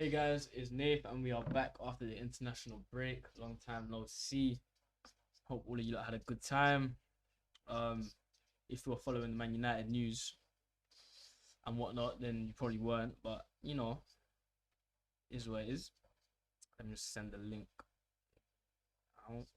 Hey guys, it's Nath and we are back after the international break. Long time no see. Hope all of you lot had a good time. Um, if you were following the Man United news and whatnot, then you probably weren't, but is what it is. Let me just send the link out.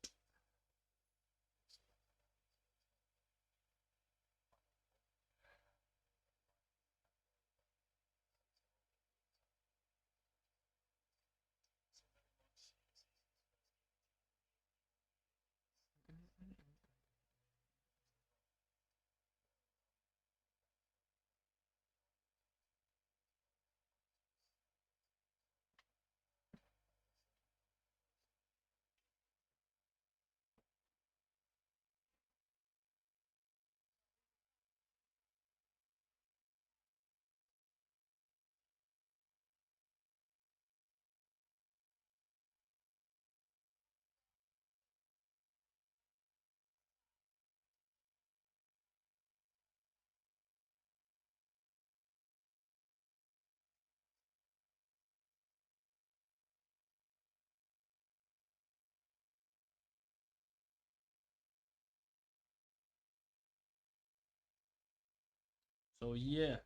So yeah,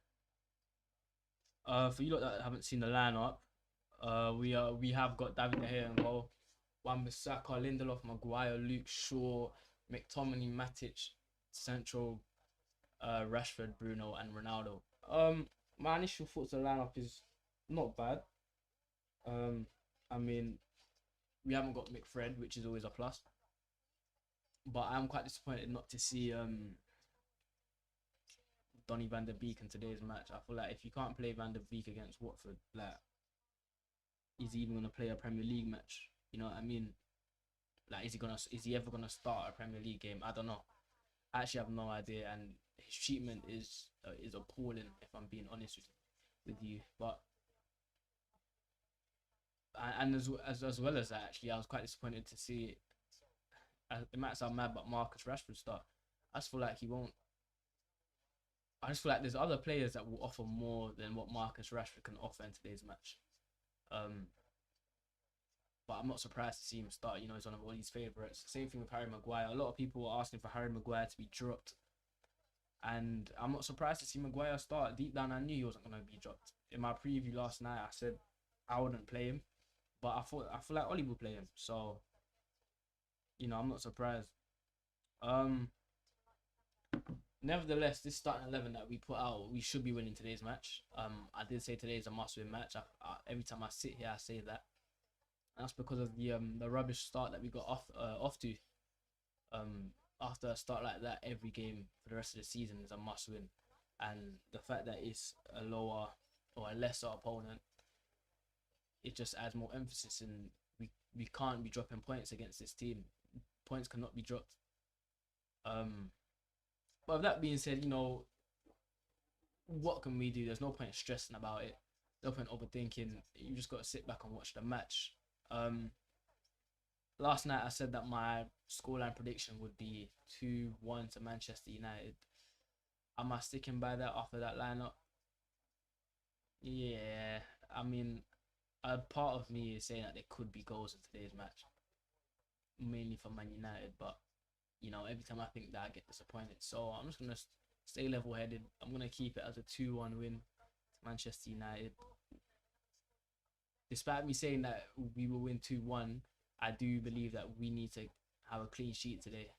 for you lot that haven't seen the lineup, we have got David De Gea in goal, Wan-Bissaka, Lindelof, Maguire, Luke Shaw, McTominay, Matic, central, Rashford, Bruno, and Ronaldo. My initial thoughts on the lineup is not bad. Um, I mean, we haven't got McFred, which is always a plus, but I'm quite disappointed not to see Donny van der Beek in today's match. I feel like if you can't play Van der Beek against Watford, like, is he even gonna play a Premier League match? You know what I mean? Like, is he ever gonna start a Premier League game? I don't know. I actually have no idea, and his treatment is appalling if I'm being honest with you. But and as well as that, actually, I was quite disappointed to see. It might sound mad, but Marcus Rashford start. I just feel like he won't. I just feel like there's other players that will offer more than what Marcus Rashford can offer in today's match. Um, but I'm not surprised to see him start. You know, he's one of all his favourites. Same thing with Harry Maguire. A lot of people were asking for Harry Maguire to be dropped, and I'm not surprised to see Maguire start. Deep down, I knew he wasn't going to be dropped. In my preview last night, I said I wouldn't play him, but I feel like Oli will play him. So I'm not surprised. Um, Nevertheless, this starting 11 that we put out, we should be winning today's match. I did say today is a must-win match. Every time I sit here, I say that. And that's because of the rubbish start that we got off to. After a start like that, every game for the rest of the season is a must-win, and the fact that it's a lower or a lesser opponent, it just adds more emphasis. And we can't be dropping points against this team. Points cannot be dropped. But with that being said, what can we do? There's no point stressing about it. No point overthinking. You just got to sit back and watch the match. Last night I said that my scoreline prediction would be 2-1 to Manchester United. Am I sticking by that after that lineup? Yeah, I mean, a part of me is saying that there could be goals in today's match, mainly for Man United, but every time I think that, I get disappointed. So I'm just gonna stay level-headed. I'm gonna keep it as a 2-1 win to Manchester United. Despite me saying that we will win 2-1, I do believe that we need to have a clean sheet today.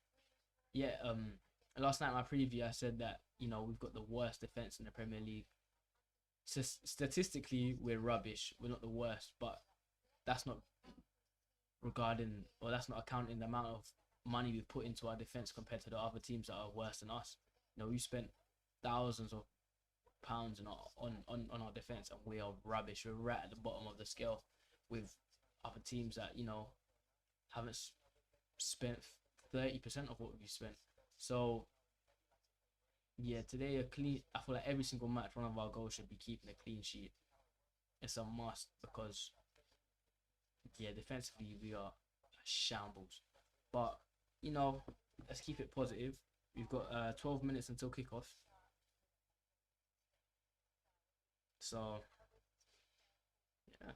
Yeah. Last night in my preview, I said that we've got the worst defense in the Premier League. So statistically, we're rubbish. We're not the worst, but that's not that's not accounting the amount of money we've put into our defense compared to the other teams that are worse than us. We spent thousands of pounds on our defense, and we are rubbish. We're right at the bottom of the scale with other teams that haven't spent 30% of what we've spent. So yeah, today I feel like every single match, one of our goals should be keeping a clean sheet. It's a must because defensively we are shambles. But let's keep it positive. We've got 12 minutes until kickoff. So yeah,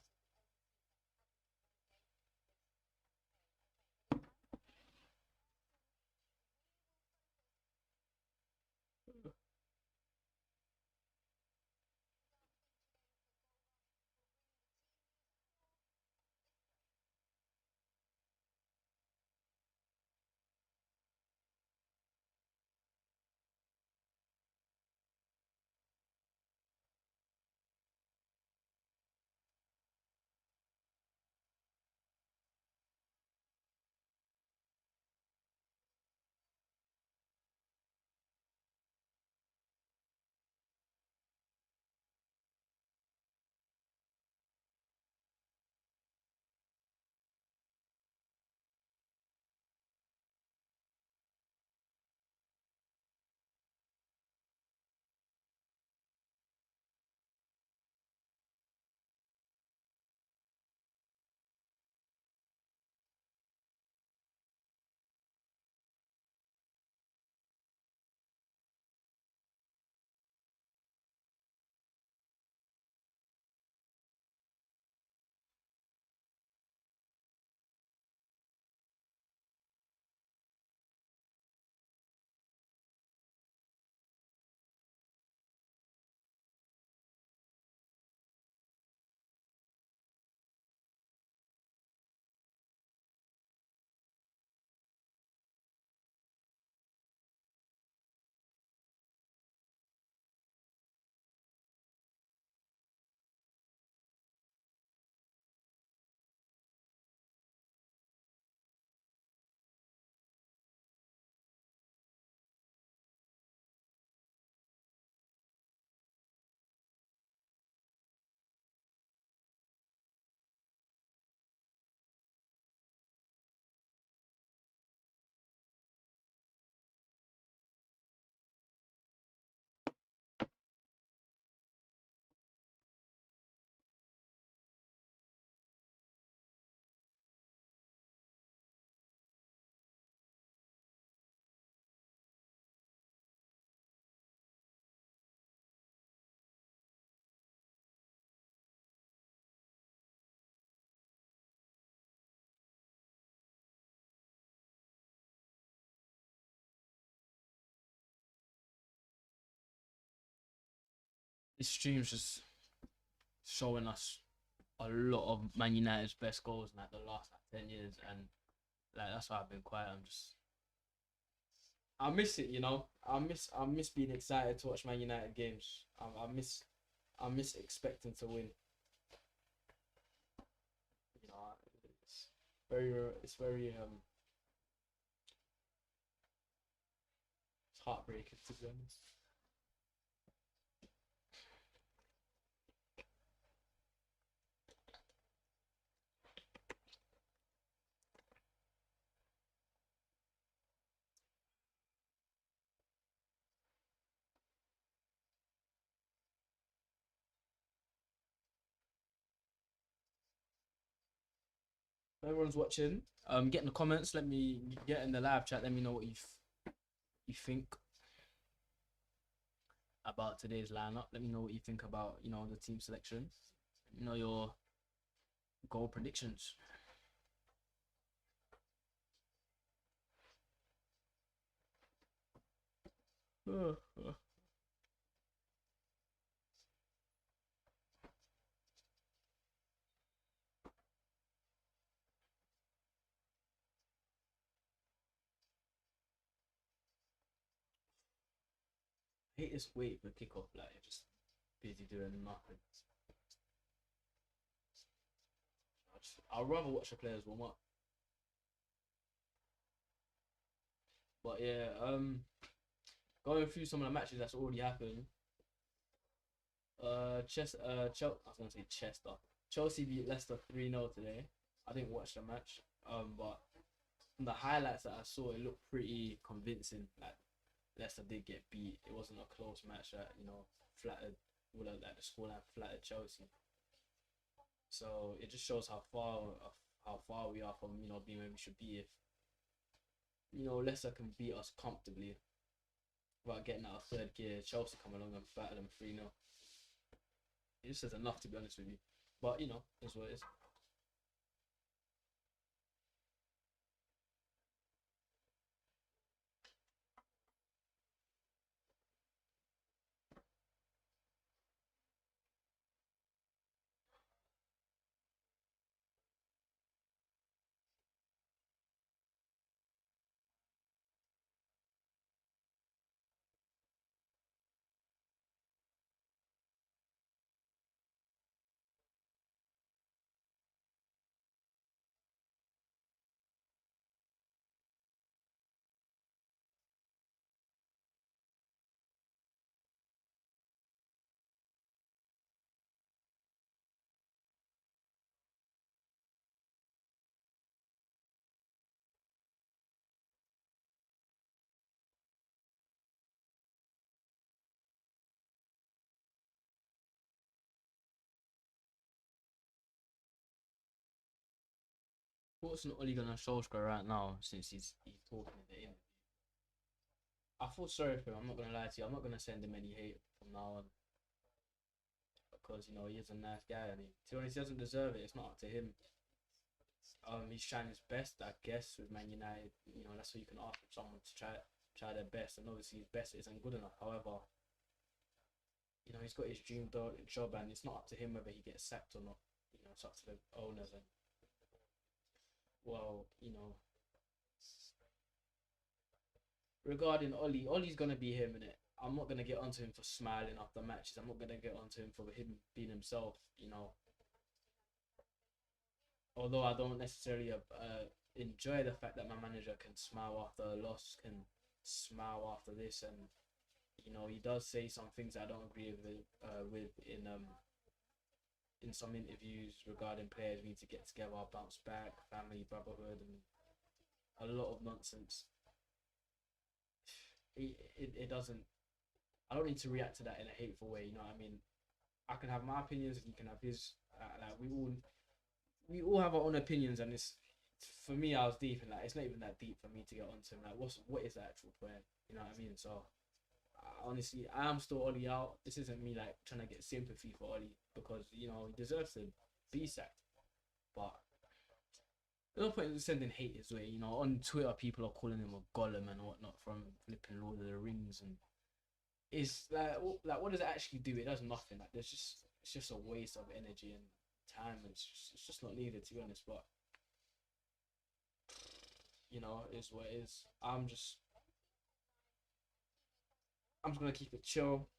this stream's just showing us a lot of Man United's best goals in like the last like 10 years, and like that's why I've been quiet. I miss it, you know. I miss being excited to watch Man United games. I miss expecting to win. You know, it's it's very it's heartbreaking to be honest. Everyone's watching. Get in the comments. Let me get in the live chat. Let me know what you think about today's lineup. Let me know what you think about the team selection. Your goal predictions. I hate this wait for kickoff. Like you're just busy doing nothing. I'd rather watch the players warm up. But yeah, going through some of the matches that's already happened. I was gonna say Chester. Chelsea beat Leicester 3-0 today. I didn't watch the match. But from the highlights that I saw, it looked pretty convincing. Like Leicester did get beat. It wasn't a close match that flattered, like the scoreline flattered Chelsea. So it just shows how far we are from being where we should be. If Leicester can beat us comfortably without getting out of third gear, Chelsea come along and batter them 3-0. It just says enough, to be honest with you. But that's what it is. What's not Ole Gunnar Solskjaer right now since he's talking in the interview? I feel sorry for him. I'm not gonna lie to you. I'm not gonna send him any hate from now on because he is a nice guy and to be honest, he doesn't deserve it. It's not up to him. He's trying his best, I guess, with Man United. That's what you can ask from someone to try their best, and obviously his best isn't good enough. However, he's got his dream job, and it's not up to him whether he gets sacked or not. It's up to the owners and well, regarding Ollie's gonna be him in it. I'm not gonna get onto him for smiling after matches. I'm not gonna get onto him for him being himself. Although I don't necessarily enjoy the fact that my manager can smile after a loss, can smile after this, and he does say some things I don't agree with in some interviews regarding players need to get together, bounce back, family, brotherhood, and a lot of nonsense. It doesn't. I don't need to react to that in a hateful way. You know what I mean? I can have my opinions, and he can have his. Like we all have our own opinions, and it's for me. I was deep in like it's not even that deep for me to get onto him. Like what is the actual point? You know what I mean? So honestly, I am still Ollie out. This isn't me like trying to get sympathy for Ollie because he deserves to be sacked. But there's no point in sending hate his way. On Twitter, people are calling him a golem and whatnot from flipping Lord of the Rings, and It's like what does it actually do? It does nothing. Like there's just it's just a waste of energy and time. It's just not needed, to be honest. But it is what it is. I'm just gonna keep it chill.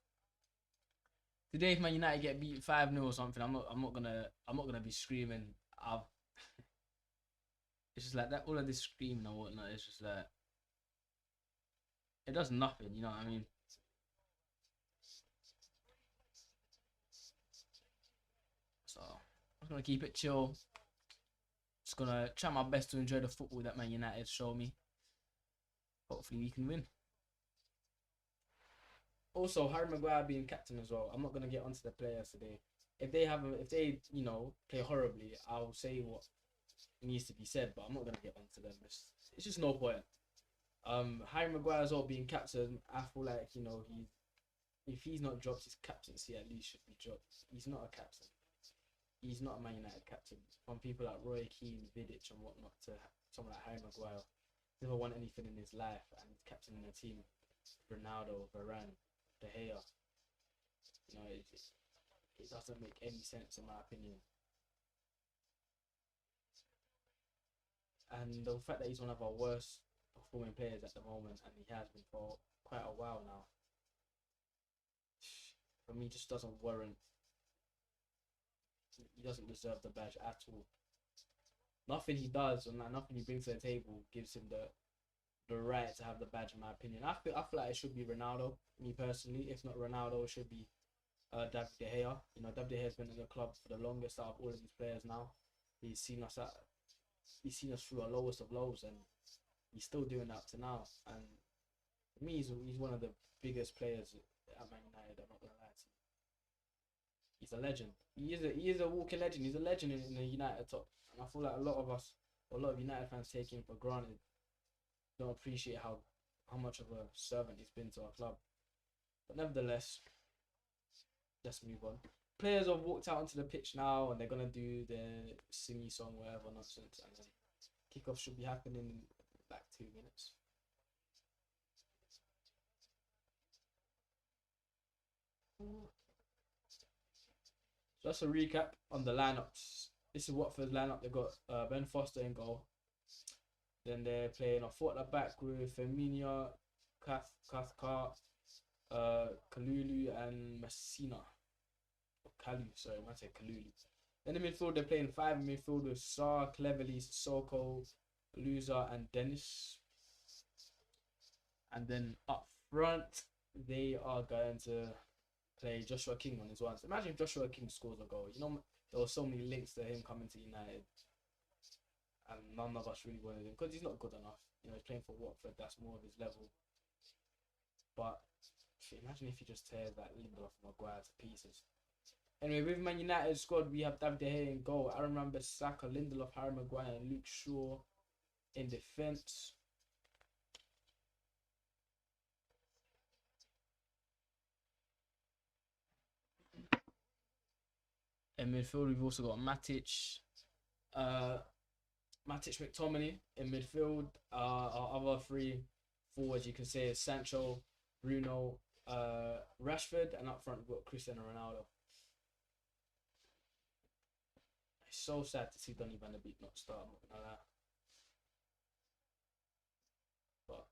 Today, if Man United get beat 5-0 or something, I'm not gonna be screaming. I've It's just like that. All of this screaming and whatnot. It's just like it does nothing. You know what I mean? So I'm gonna keep it chill. Just gonna try my best to enjoy the football that Man United show me. Hopefully we can win. Also, Harry Maguire being captain as well. I'm not gonna get onto the players today. If they play horribly, I'll say what needs to be said. But I'm not gonna get onto them. It's just no point. Harry Maguire as well being captain. I feel like if he's not dropped his captaincy, at least should be dropped. He's not a captain. He's not a Man United captain. From people like Roy Keane, Vidic, and whatnot to someone like Harry Maguire, never won anything in his life, and he's captaining a team. Ronaldo, Varane, De Gea. It doesn't make any sense in my opinion. And the fact that he's one of our worst performing players at the moment, and he has been for quite a while now, for me, just doesn't warrant. He doesn't deserve the badge at all. Nothing he does and nothing he brings to the table gives him the right to have the badge, in my opinion. I feel like it should be Ronaldo, me personally. If not Ronaldo, it should be David De Gea. David De Gea has been in the club for the longest out of all of these players now. He's seen us through our lowest of lows, and he's still doing that to now. And for me, he's one of the biggest players at Man United. I'm not gonna lie to you. He's a legend. He is a walking legend. He's a legend in the United top. And I feel like a lot of United fans take him for granted. Don't appreciate how much of a servant he's been to our club. But nevertheless, let's move on. Players have walked out onto the pitch now, and they're gonna do their singy song, whatever nonsense, and then kickoff should be happening in like 2 minutes. So that's a recap on the lineups. This is Watford's lineup. They've got Ben Foster in goal. Then they're playing a four at the back with Firmino, Cathcart, Kalulu, and Messina. Kalu, sorry, I might say Kalulu. Then in midfield, they're playing five in midfield with Sarr, Cleverly, Sissoko, Loser, and Dennis. And then up front, they are going to play Joshua King on his ones. Imagine if Joshua King scores a goal. There were so many links to him coming to United, and none of us really wanted him because he's not good enough. He's playing for Watford. That's more of his level. But imagine if he just tears that Lindelof and Maguire to pieces. Anyway, with Man United squad, we have David De Gea in goal. Aaron Wan-Bissaka, Lindelof, Harry Maguire, and Luke Shaw in defence. In midfield, we've also got Matic, McTominay in midfield. Our other three forwards, you can say, is Sancho, Bruno, Rashford, and up front we've got Cristiano Ronaldo. It's so sad to see Donny van de Beek not start. I'm not gonna lie. But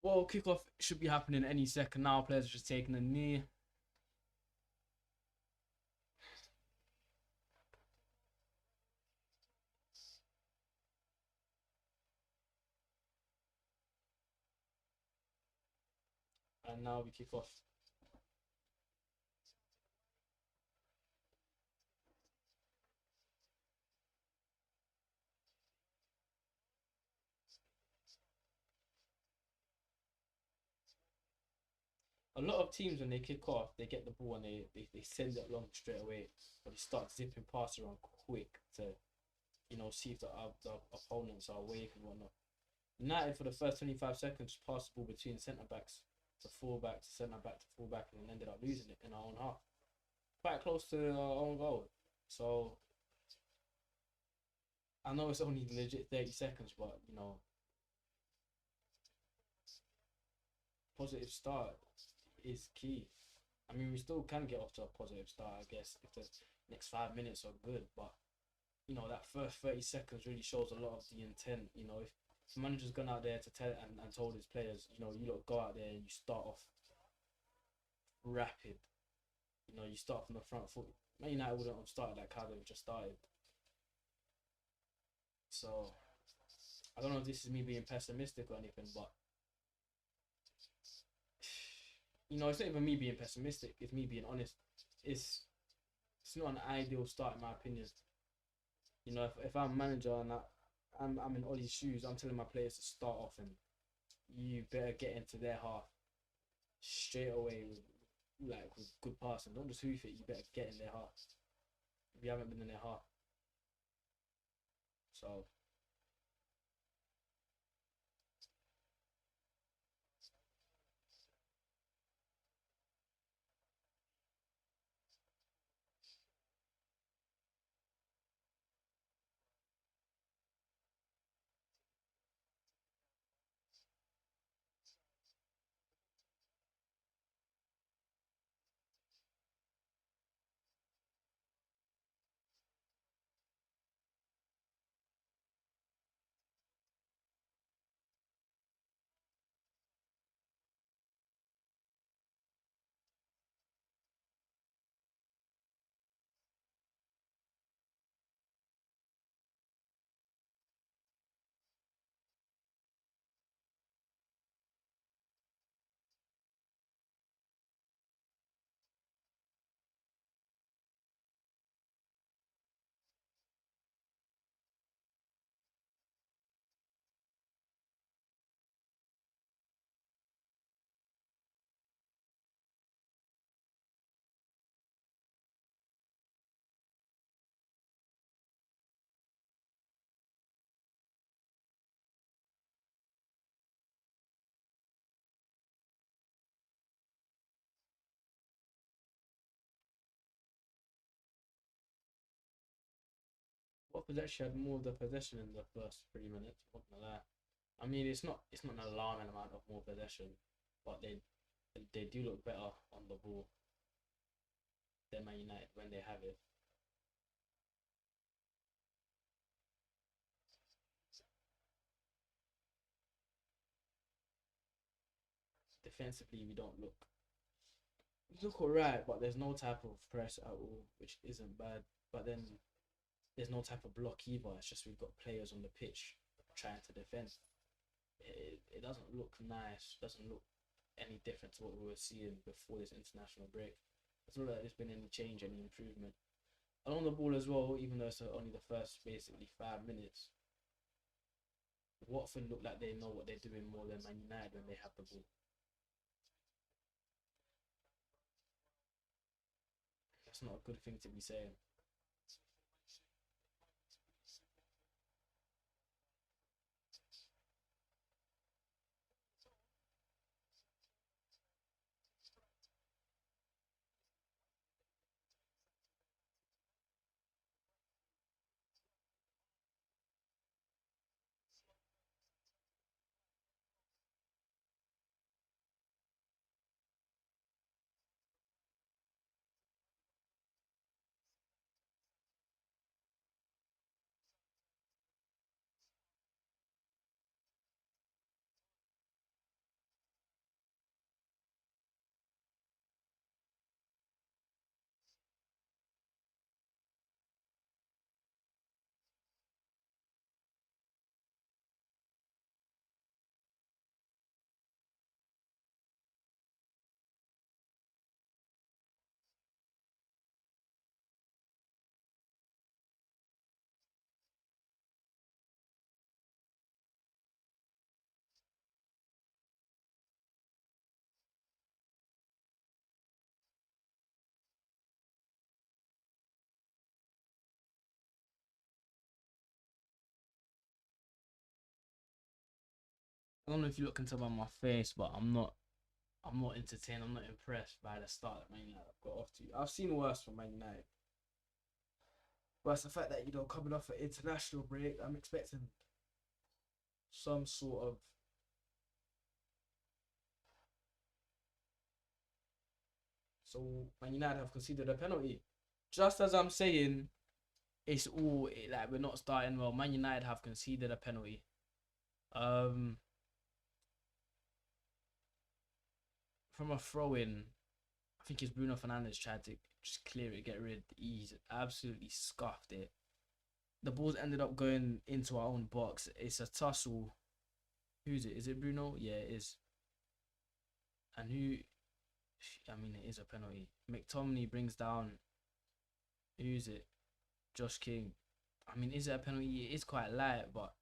Well, kickoff should be happening any second now. Players are just taking a knee. And now we kick off. A lot of teams when they kick off, they get the ball and they send it along straight away, but they start zipping past around quick to see if the opponents are awake and whatnot. United for the first 25 seconds passed the ball between centre backs to fullback to centre back to fullback and then ended up losing it in our own half, quite close to our own goal. So I know it's only legit 30 seconds, but positive start is key. I mean, we still can get off to a positive start, I guess, if the next 5 minutes are good. But that first 30 seconds really shows a lot of the intent. If the manager's gone out there to tell and told his players, you lot go out there and you start off rapid. You start from the front foot. Man United wouldn't have started like how they've just started. So I don't know if this is me being pessimistic or anything, but it's not even me being pessimistic. It's me being honest. It's it's not an ideal start in my opinion. If I'm a manager and I'm in Ollie's shoes, I'm telling my players to start off and you better get into their half straight away with good passing. Don't just hoof it. You better get in their half. If you haven't been in their half, so Watford actually had more of the possession in the first 3 minutes. I'm not gonna lie. I mean, it's not an alarming amount of more possession, but they do look better on the ball than Man United when they have it. Defensively, we look alright, but there's no type of press at all, which isn't bad. But then there's no type of block either. It's just we've got players on the pitch trying to defend. It doesn't look nice. Doesn't look any different to what we were seeing before this international break. It's not like there's been any change, any improvement along the ball as well. Even though it's only the first basically 5 minutes, Watford look like they know what they're doing more than Man United when they have the ball. That's not a good thing to be saying. I don't know if you look into my face, but I'm not. I'm not entertained. I'm not impressed by the start that Man United have got off to. I've seen worse from Man United, but it's the fact that coming off an international break, I'm expecting some sort of. So Man United have conceded a penalty, just as I'm saying. It's all like we're not starting well. Man United have conceded a penalty. From a throw in, I think it's Bruno Fernandes tried to just clear it, get rid. He's absolutely scuffed it. The ball's ended up going into our own box. It's a tussle. Who's it? Is it Bruno? Yeah, it is. And who? I mean, it is a penalty. McTominay brings down. Who's it? Josh King. I mean, is it a penalty? It is quite light, but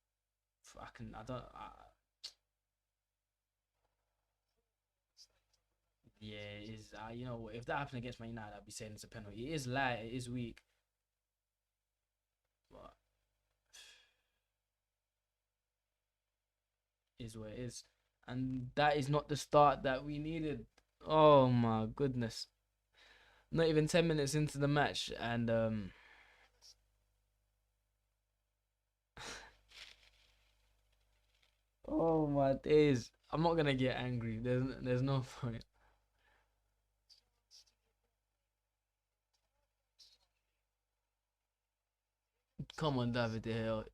yeah, it is. If that happened against Man United, I'd be saying it's a penalty. It is light. It is weak. But is what it is. And that is not the start that we needed. Oh my goodness. Not even 10 minutes into the match, and oh my days. I'm not gonna get angry. There's no point. Come on, David De Gea.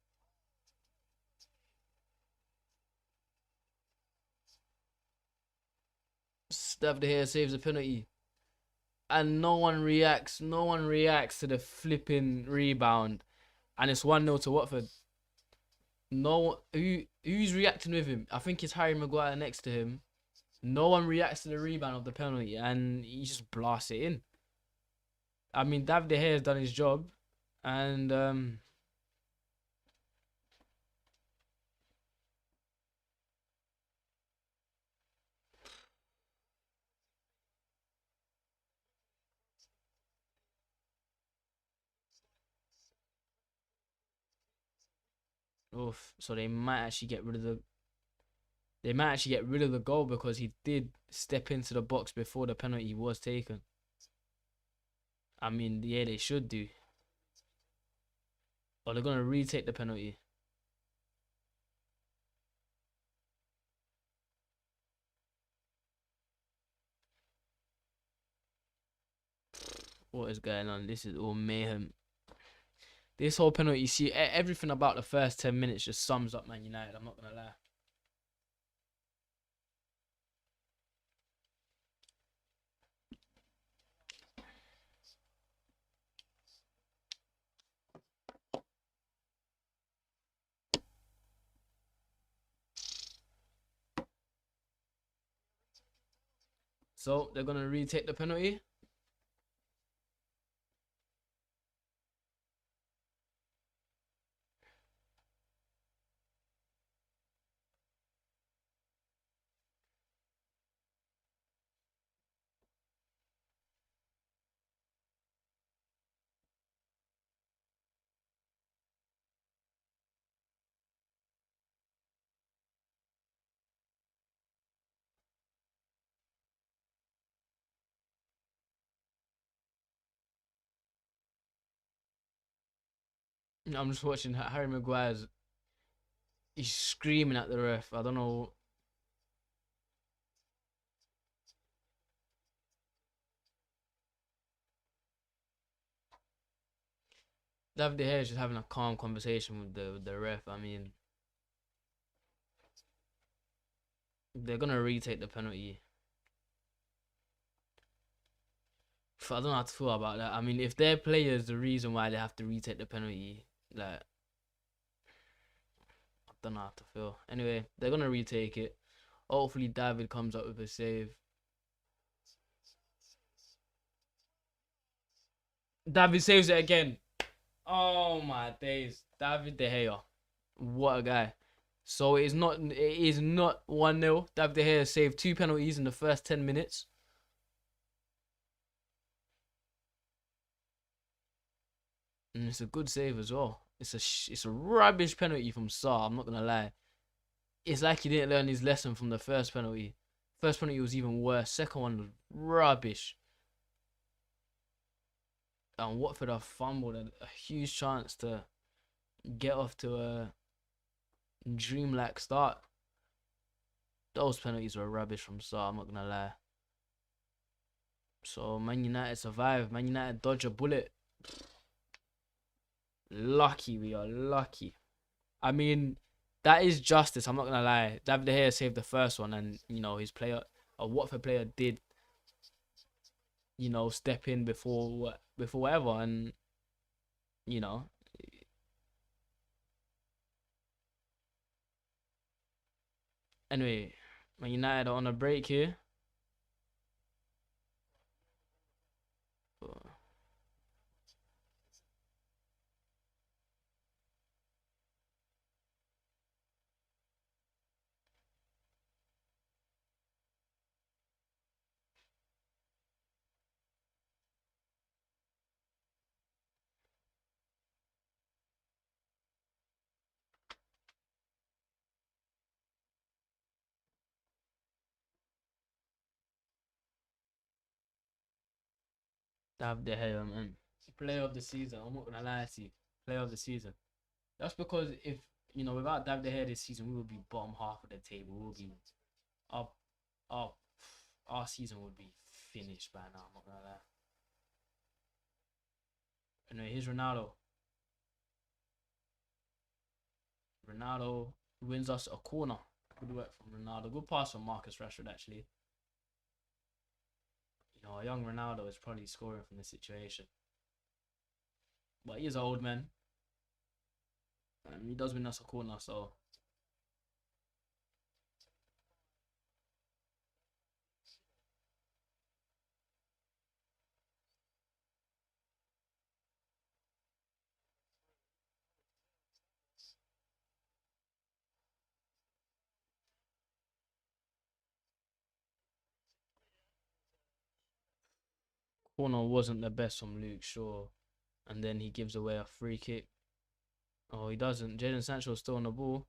David De Gea saves a penalty. And no one reacts. No one reacts to the flipping rebound. And it's 1-0 to Watford. No, who's reacting with him? I think it's Harry Maguire next to him. No one reacts to the rebound of the penalty, and he just blasts it in. I mean, David De Gea has done his job, and oof. So they might actually get rid of the. They might actually get rid of the goal because he did step into the box before the penalty was taken. I mean, yeah, they should do. Or they're gonna retake the penalty. What is going on? This is all mayhem. This whole penalty, see, everything about the first 10 minutes just sums up Man United. I'm not gonna lie. So they're gonna retake the penalty. I'm just watching Harry Maguire's. He's screaming at the ref. I don't know. David De Gea is just having a calm conversation with the ref. I mean, they're gonna retake the penalty. I don't know how to feel about that. I mean, if their player is the reason why they have to retake the penalty, like, I don't know how to feel. Anyway, they're gonna retake it. Hopefully, David comes up with a save. David saves it again. Oh my days, David De Gea, what a guy. So it is not 1-0. David De Gea saved 2 penalties in the first 10 minutes. And it's a good save as well. It's a rubbish penalty from Sarr. I'm not gonna lie. it's like he didn't learn his lesson from the first penalty. First penalty was even worse. Second one was rubbish. And Watford have fumbled a huge chance to get off to a dreamlike start. Those penalties were rubbish from start, I'm not gonna lie. So Man United survive. Man United dodge a bullet. Lucky, we are lucky. I mean, that is justice. I'm not gonna lie. David De Gea saved the first one, and his player, a Watford player, did step in before whatever, and you know. Anyway, Man United are on a break here. David De Gea, man, player of the season. I'm not gonna lie to you, player of the season. That's because if without David De Gea this season, we would be bottom half of the table. We would be up, up. Our season would be finished by now. I'm not gonna lie. Anyway, here's Ronaldo. Ronaldo wins us a corner. Good work from Ronaldo. Good pass from Marcus Rashford, actually. A young Ronaldo is probably scoring from the situation. But he is an old man. He does win us a corner, so. Corner wasn't the best from Luke Shaw. And then he gives away a free kick. Oh, he doesn't. Jadon Sancho's still on the ball.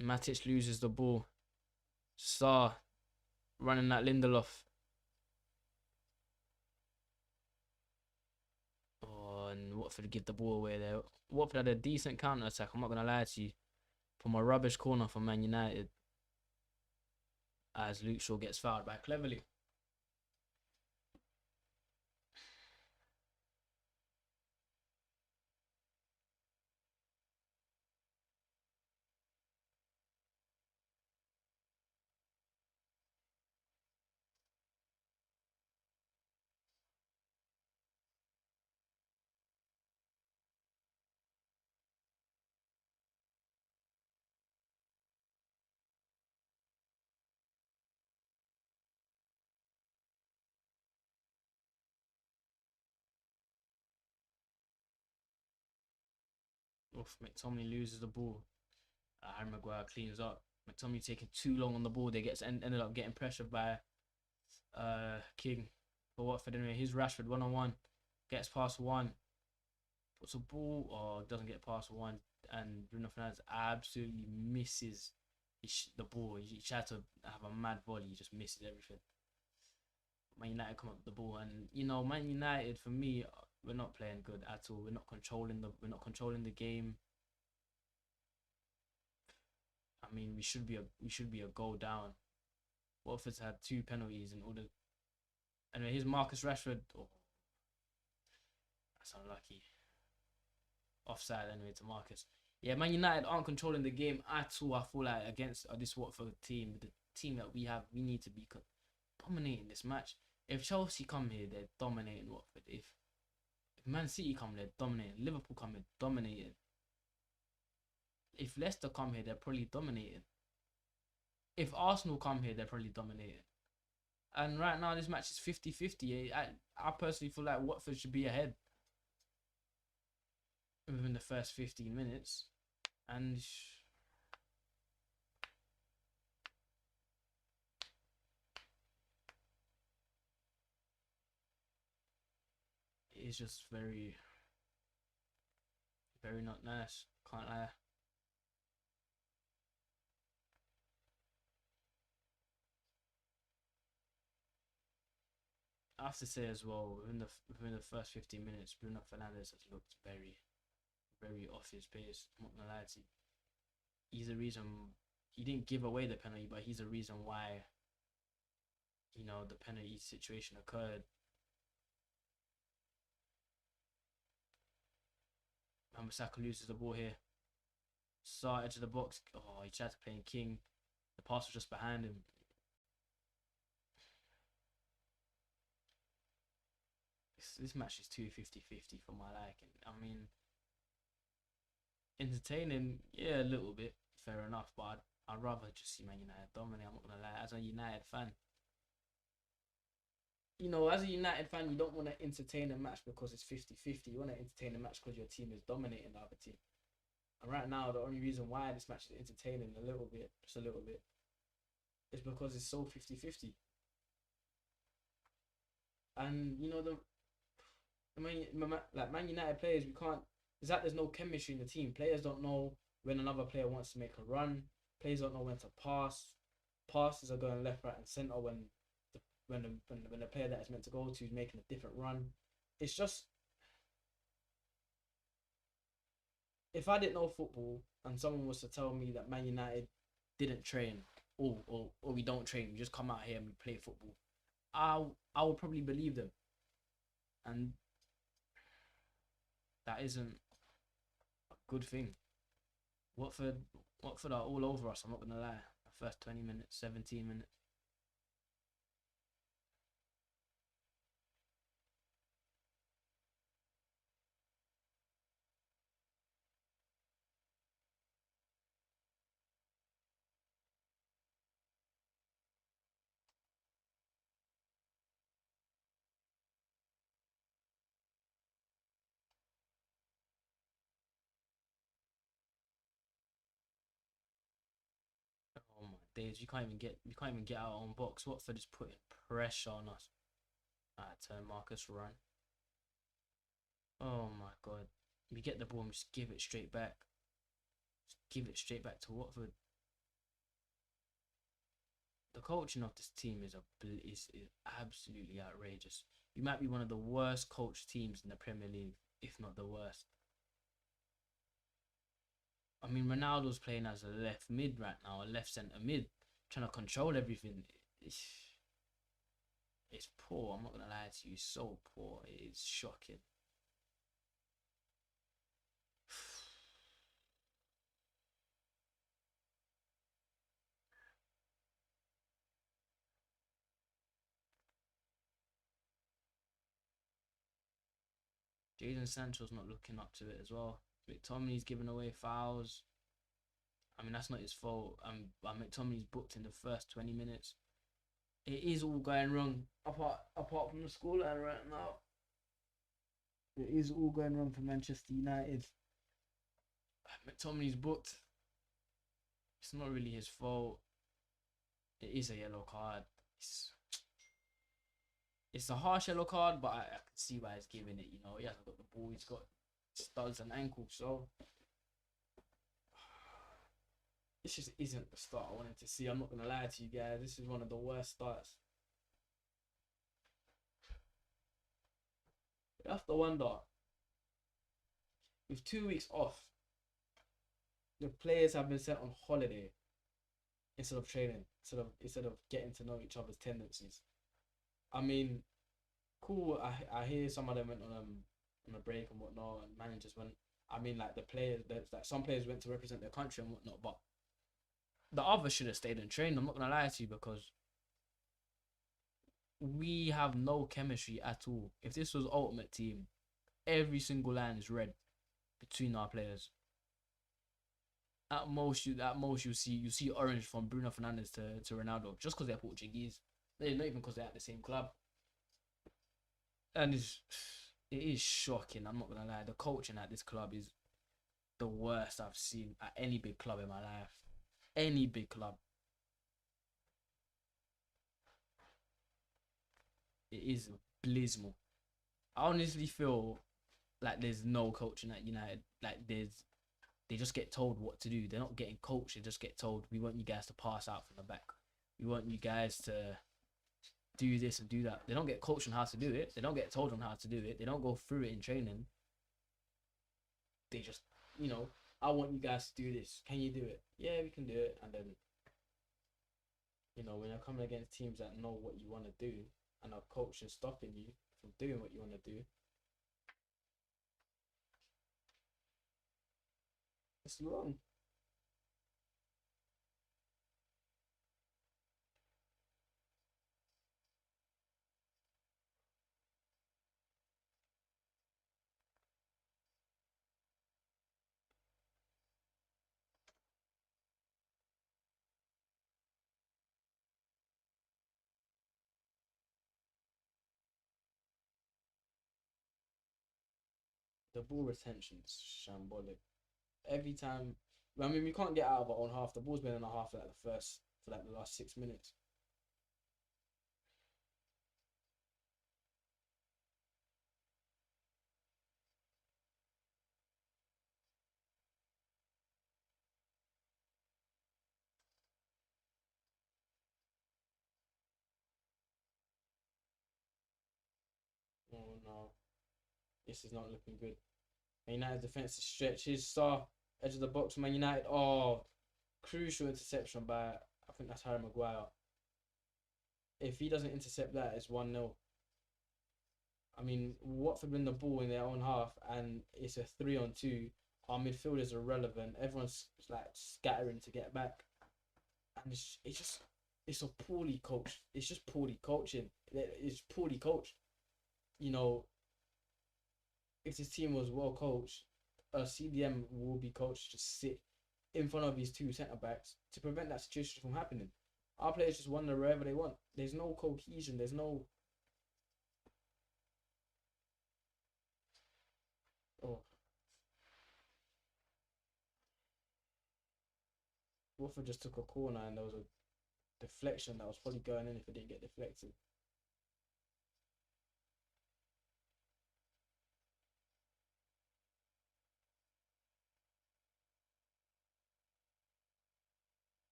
Matic loses the ball. Sarr running at Lindelof. Oh, and Watford give the ball away there. Watford had a decent counter attack. I'm not gonna lie to you. From a rubbish corner from Man United, as Luke Shaw gets fouled by Cleverly. Oof, McTominay loses the ball. Harry Maguire cleans up. McTominay taking too long on the ball. They ended up getting pressured by King for Watford. Anyway, here's Rashford 1-on-1. Gets past one. Puts a ball or doesn't get past one. And Bruno Fernandes absolutely misses the ball. He tried to have a mad volley. He just misses everything. Man United come up with the ball, and Man United, for me, we're not playing good at all. We're not controlling the game. I mean, we should be a goal down. Watford's had 2 penalties in order. Anyway, here's Marcus Rashford. Oh, that's unlucky. Offside anyway to Marcus. Yeah, Man United aren't controlling the game at all. I feel like against this Watford team, the team that we have, we need to be dominating this match. If Chelsea come here, they're dominating Watford. If Man City come, they're dominating. Liverpool come here, dominating. If Leicester come here, they're probably dominating. If Arsenal come here, they're probably dominating. And right now, this match is 50-50. I personally feel like Watford should be ahead within the first 15 minutes. And it's just very Very not nice. Can't lie. I have to say as well, within the first 15 minutes, Bruno Fernandes has looked very off his pace. I'm not gonna lie to you. He's the reason he didn't give away the penalty, but he's the reason why the penalty situation occurred. Saka loses the ball here. Saw edge of the box. Oh, he tried to play in King. The pass was just behind him. This match is too 50-50 for my liking. I mean, entertaining, yeah, a little bit, fair enough, but I'd rather just see Man United dominate. I'm not gonna lie, as a United fan, as a United fan, you don't want to entertain a match because it's 50-50. You want to entertain a match because your team is dominating the other team. And right now, the only reason why this match is entertaining a little bit, just a little bit, is because it's so 50-50. And Man United players, we can't. It's like there's no chemistry in the team. Players don't know when another player wants to make a run. Players don't know when to pass. Passes are going left, right, and centre when the player that is meant to go to is making a different run. It's just, if I didn't know football and someone was to tell me that Man United didn't train or we don't train, we just come out here and we play football, I would probably believe them. And that isn't a good thing. Watford are all over us, I'm not gonna lie. The first 20 minutes, 17 minutes. Oh my days, we can't even get our own box. Watford is putting pressure on us. Alright, turn Marcus run. Oh my god. We get the ball and just give it straight back. Just give it straight back to Watford. The coaching of this team is absolutely outrageous. You might be one of the worst coached teams in the Premier League, if not the worst. I mean, Ronaldo's playing as a left mid right now, a left centre mid, trying to control everything. It's poor. I'm not gonna lie to you. It's so poor. It's shocking. Jadon Sancho's not looking up to it as well. McTominay's giving away fouls. I mean, that's not his fault. McTominay's booked in the first 20 minutes. It is all going wrong, apart from the scoreline right now. It is all going wrong for Manchester United. McTominay's booked. It's not really his fault. It is a yellow card. It's a harsh yellow card, but I can see why he's giving it. He hasn't got the ball. He's got studs and ankles, so this just isn't the start I wanted to see. I'm not gonna lie to you guys. This is one of the worst starts. You have to wonder, with 2 weeks off, the players have been sent on holiday instead of training, instead of getting to know each other's tendencies. I mean, cool. I hear some of them went on a break and whatnot, and managers went. I mean, like the players, like some players went to represent their country and whatnot, but the others should have stayed and trained. I'm not gonna lie to you, because we have no chemistry at all. If this was Ultimate Team, every single line is red between our players. At most you see orange from Bruno Fernandes to Ronaldo, just because they're Portuguese. They're not even because they're at the same club. And it is shocking. I'm not gonna lie. The coaching at this club is the worst I've seen at any big club in my life. Any big club. It is abysmal. I honestly feel like there's no coaching at United. Like they just get told what to do. They're not getting coached. They just get told, we want you guys to pass out from the back. We want you guys to do this and do that. They don't get coached on how to do it. They don't get told on how to do it. They don't go through it in training. They just, I want you guys to do this. Can you do it? Yeah, we can do it. And then, when you're coming against teams that know what you want to do and a coach is stopping you from doing what you want to do, it's wrong. The ball retention's shambolic. Every time, I mean, we can't get out of our own half. The ball's been in our half for like the last 6 minutes. Oh no, this is not looking good. Man United defense is stretched. His star edge of the box. Man United. Oh, crucial interception by, I think that's Harry Maguire. If he doesn't intercept that, it's 1-0. I mean, Watford win the ball in their own half, and it's a 3-on-2. Our midfielders are relevant. Everyone's like scattering to get back, and it's a poorly coached. It's just poorly coaching. It's poorly coached. You know, if this team was well coached, a CDM will be coached to sit in front of these two centre backs to prevent that situation from happening. Our players just wander wherever they want. There's no cohesion. There's no. Oh, Watford just took a corner and there was a deflection that was probably going in if it didn't get deflected.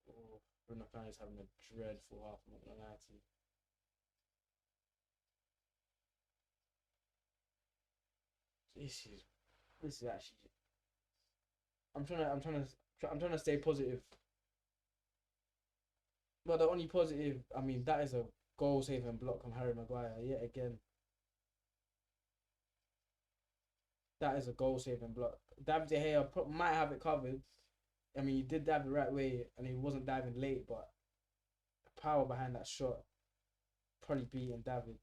Oh, Bruno Fernandes having a dreadful half. I'm not gonna lie to you. This is this is actually. I'm trying to stay positive. But the only positive, I mean, that is a goal saving block from Harry Maguire yet again. That is a goal saving block. David De Gea might have it covered. I mean, he did dive the right way and he wasn't diving late, but the power behind that shot probably beating David,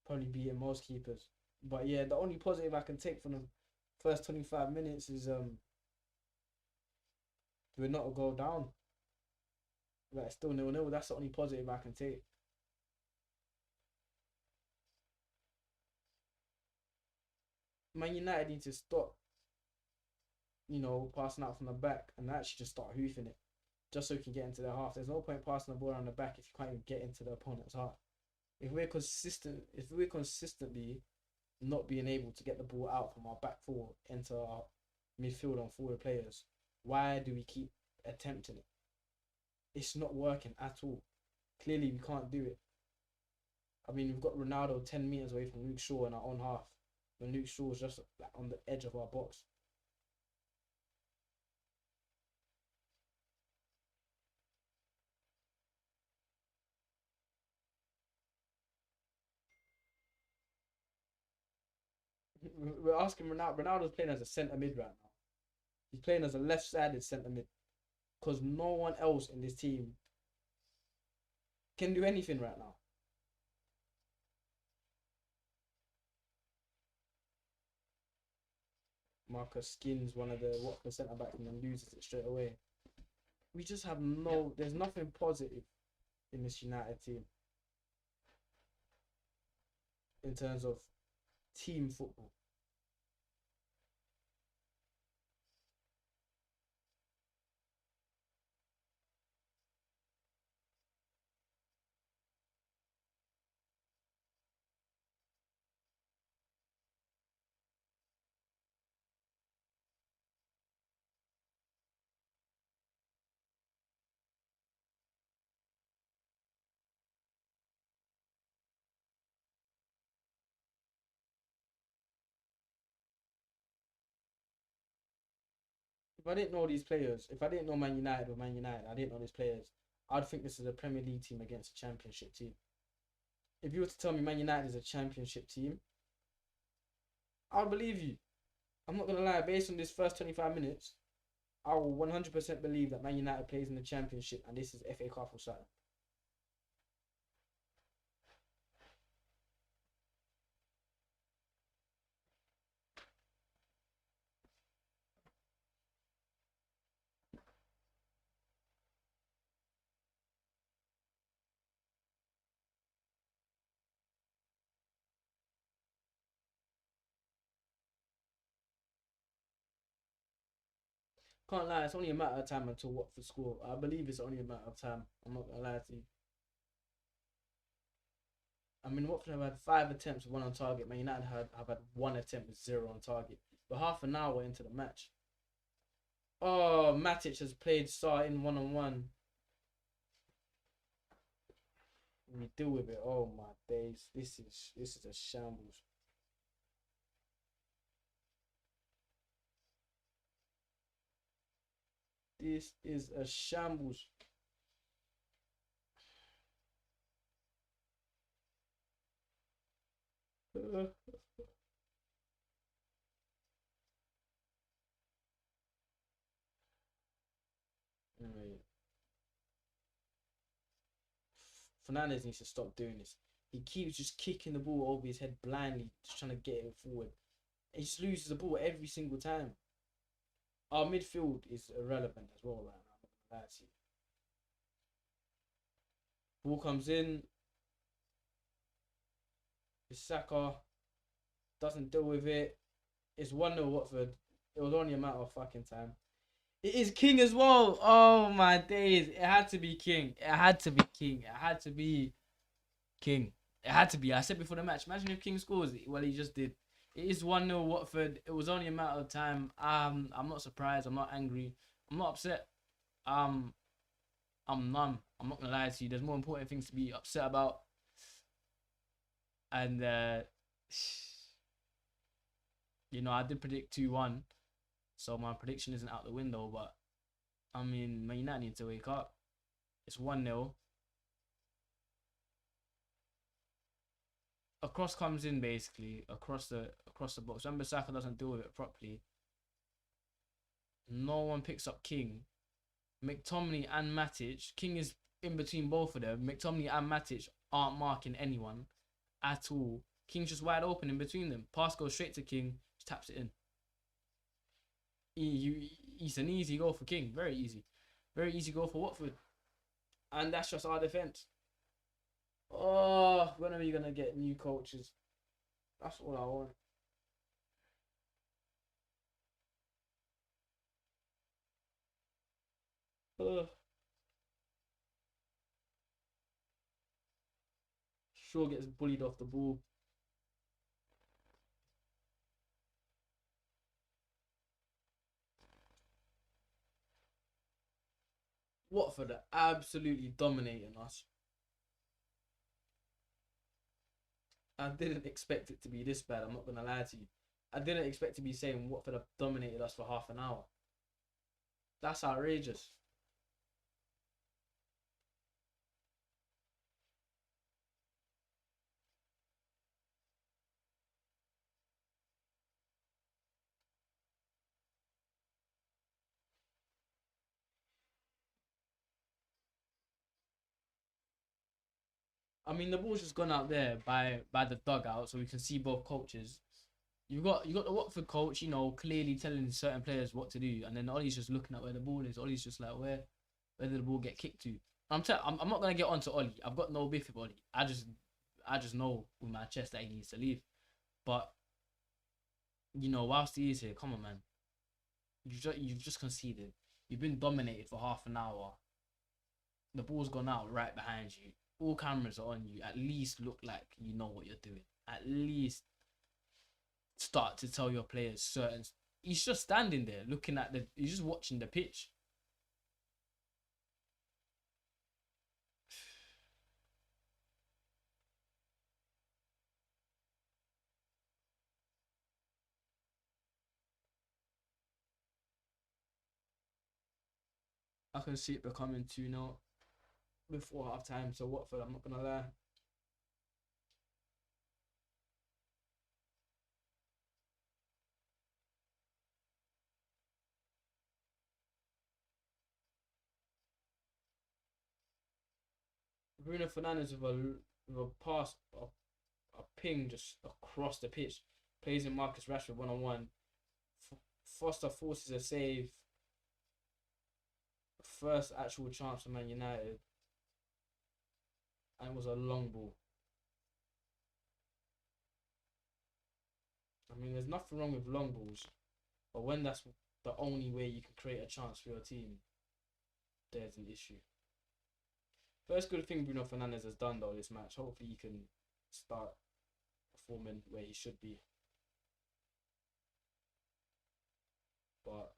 probably beating most keepers. But yeah, the only positive I can take from the first 25 minutes is we're not a goal down. Like still 0-0. That's the only positive I can take. Man United need to stop, passing out from the back and actually just start hoofing it. Just so we can get into their half. There's no point passing the ball around the back if you can't even get into the opponent's half. If we're consistently not being able to get the ball out from our back four into our midfield and forward players, why do we keep attempting it? It's not working at all. Clearly, we can't do it. I mean, we've got Ronaldo 10 meters away from Luke Shaw in our own half, when Luke Shaw is just like on the edge of our box. We're asking Ronaldo. Ronaldo's playing as a centre mid right now. He's playing as a left-sided centre mid because no one else in this team can do anything right now. Marcus skins one of the Watford centre backs and then loses it straight away. We just have no. There's nothing positive in this United team in terms of team football. if I didn't know these players, if I didn't know Man United or Man United, I didn't know these players, I'd think this is a Premier League team against a Championship team. If you were to tell me Man United is a Championship team, I'll believe you. I'm not gonna lie. Based on this first 25 minutes, I will 100% believe that Man United plays in the Championship and this is FA Cup or something. Can't lie, it's only a matter of time until Watford score. I believe it's only a matter of time. I'm not gonna lie to you. I mean, Watford have had 5 attempts, one on target. Man United have had one attempt with zero on target. But half an hour into the match. Oh, Matic has played starting one-on-one. We deal with it. Oh my days. This is a shambles. This is a shambles. Anyway, Fernandez needs to stop doing this. He keeps just kicking the ball over his head blindly, just trying to get it forward. He just loses the ball every single time. Our midfield is irrelevant as well right now. I'm not gonna lie to you. Ball comes in. Saka doesn't deal with it. It's 1-0 Watford. It was only a matter of fucking time. It is King as well. Oh my days. It had to be King. It had to be King. It had to be King. It had to be. I said before the match, imagine if King scores. Well, he just did. It is 1-0 Watford. It was only a matter of time. I'm not surprised. I'm not angry. I'm not upset. I'm numb. I'm not gonna lie to you. There's more important things to be upset about. And you know, I did predict 2-1, so my prediction isn't out the window. But I mean, Man United need to wake up. It's 1-0. A cross comes in basically across the box. Remember, Saka doesn't deal with it properly. No one picks up King. McTominay and Matic. King is in between both of them. McTominay and Matic aren't marking anyone at all. King's just wide open in between them. Pass goes straight to King. Just taps it in. It's an easy goal for King. Very easy. Very easy goal for Watford. And that's just our defence. Oh, when are we going to get new coaches? That's all I want. Shaw gets bullied off the ball. Watford are absolutely dominating us. I didn't expect it to be this bad. I'm not going to lie to you. I didn't expect to be saying Watford have dominated us for half an hour. That's outrageous. I mean, the ball's just gone out there by the dugout, so we can see both coaches. You got the Watford coach, you know, clearly telling certain players what to do, and then Ollie's just looking at where the ball is. Ollie's just like, where did the ball get kicked to? I'm not gonna get onto Ollie. I've got no beef with Ollie. I just know with my chest that he needs to leave. But you know, whilst he is here, come on, man. You've just conceded. You've been dominated for half an hour. The ball's gone out right behind you. All cameras are on you. At least look like you know what you're doing. At least start to tell your players certain. He's just standing there looking at the. He's just watching the pitch. I can see it becoming 2-0 before half time. So Watford, I'm not gonna lie. Bruno Fernandes with a pass, a ping just across the pitch, plays in Marcus Rashford 1-on-1. Foster forces a save. First actual chance for Man United, and it was a long ball. I mean, there's nothing wrong with long balls, but when that's the only way you can create a chance for your team, there's an issue. First good thing Bruno Fernandes has done though this match. Hopefully he can start performing where he should be. But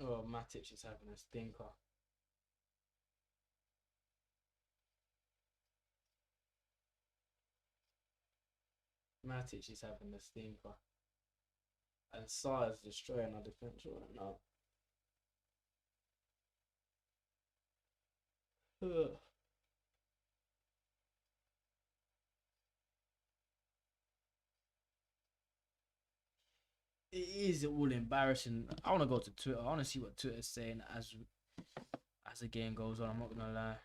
oh, Matic is having a stinker. Matic is having a stinker. And Sarr is destroying our defense right now. Ugh. It is all embarrassing. I want to go to Twitter. I want to see what Twitter's saying as the game goes on. I'm not gonna lie.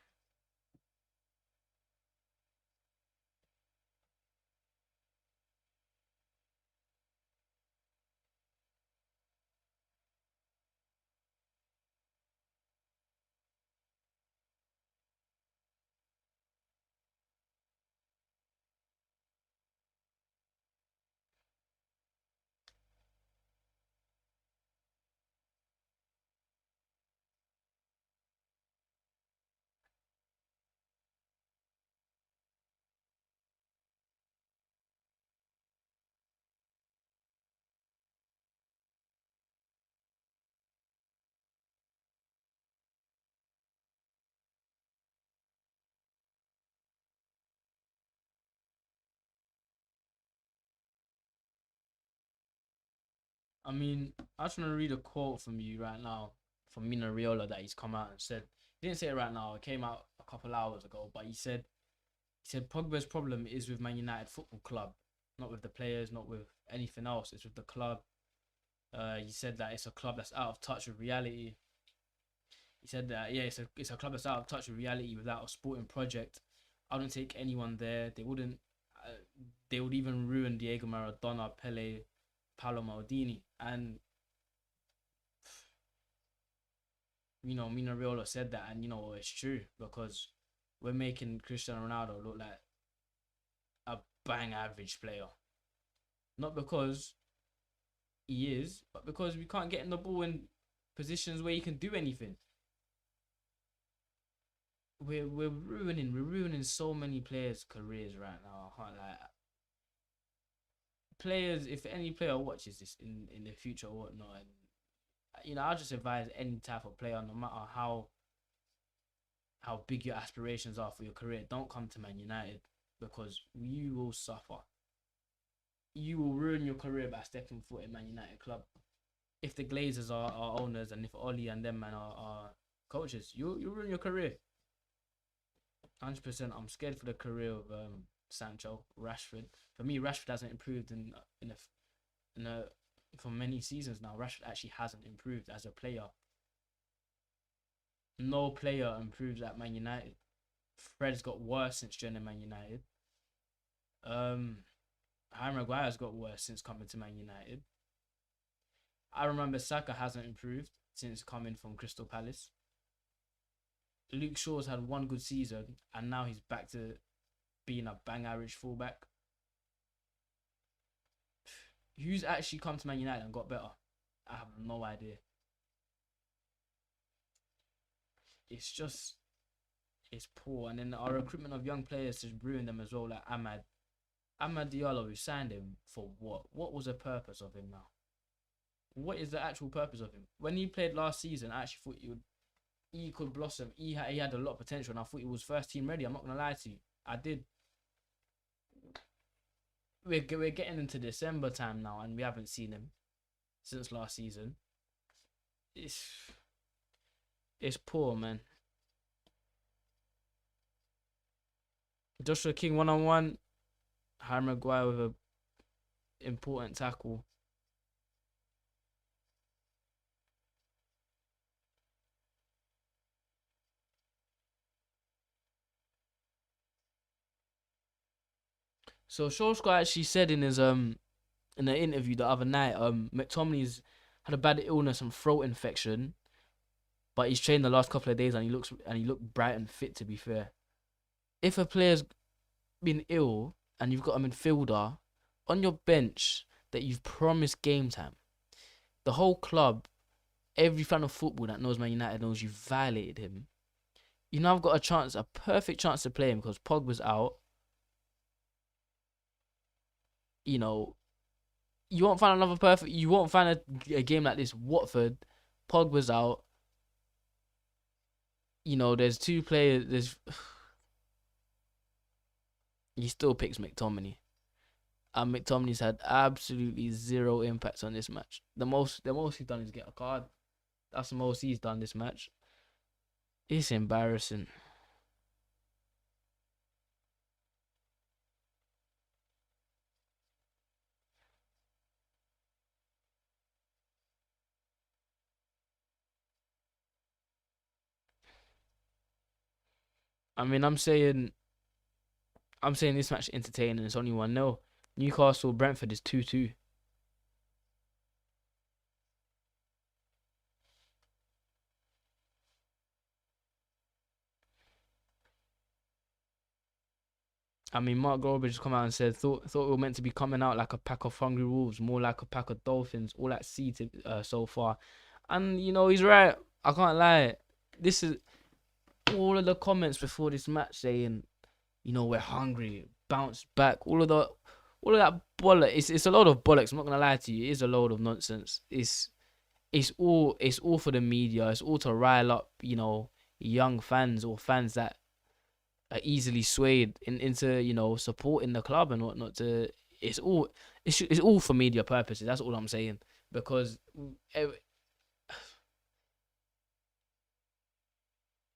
I mean, I just want to read a quote from you right now from Mina Riola that he's come out and said. He didn't say it right now. It came out a couple hours ago, but he said Pogba's problem is with Man United Football Club, not with the players, not with anything else. It's with the club. He said that it's a club that's out of touch with reality. He said that it's a club that's out of touch with reality without a sporting project. I wouldn't take anyone there. They wouldn't. They would even ruin Diego Maradona, Pele, Paolo Maldini, and Mina Riola said that, and it's true because we're making Cristiano Ronaldo look like a bang average player. Not because he is, but because we can't get in the ball in positions where he can do anything. We're ruining so many players' careers right now. I can't lie. Players, if any player watches this in the future or whatnot, and I just advise any type of player, no matter how big your aspirations are for your career, don't come to Man United because you will suffer. You will ruin your career by stepping foot in Man United club. If the Glazers are owners and if Oli and them man are coaches, you ruin your career. 100%. I'm scared for the career of Sancho, Rashford. For me, Rashford hasn't improved in a for many seasons now. Rashford actually hasn't improved as a player. No player improves at Man United. Fred's got worse since joining Man United. Harry Maguire's got worse since coming to Man United. I remember Saka hasn't improved since coming from Crystal Palace. Luke Shaw's had one good season, and now he's back to being a bang average fullback. Who's actually come to Man United and got better? I have no idea. It's just it's poor, and then our recruitment of young players has ruined them as well. Like Amad Diallo, who signed him for what? What was the purpose of him now? What is the actual purpose of him? When he played last season, I actually thought he could blossom. He had a lot of potential, and I thought he was first team ready. I'm not gonna lie to you, I did. We're getting into December time now, and we haven't seen him since last season. It's poor, man. Joshua King 1-on-1. Harry Maguire with a important tackle. So Solskjaer actually said in his in an interview the other night, McTominay's had a bad illness and throat infection, but he's trained the last couple of days and he looked bright and fit, to be fair. If a player's been ill and you've got a midfielder on your bench that you've promised game time, the whole club, every fan of football that knows Man United knows you violated him. You now have got a perfect chance to play him because Pogba's out. You know, you won't find a game like this. Watford, Pogba's out. You know, there's two players. He still picks McTominay. And McTominay's had absolutely zero impact on this match. The most he's done is get a card. That's the most he's done this match. It's embarrassing. I mean, I'm saying this match entertaining. It's only 1-0. Newcastle Brentford is 2-2. I mean, Mark Goldbridge has come out and said thought we were meant to be coming out like a pack of hungry wolves, more like a pack of dolphins. All that seated so far, and you know he's right. I can't lie. This is all of the comments before this match saying, you know, we're hungry, bounce back. All of that bollocks. It's a load of bollocks. I'm not gonna lie to you. It is a load of nonsense. It's all for the media. It's all to rile up, you know, young fans or fans that are easily swayed into, you know, supporting the club and whatnot. It's all for media purposes. That's all I'm saying. Because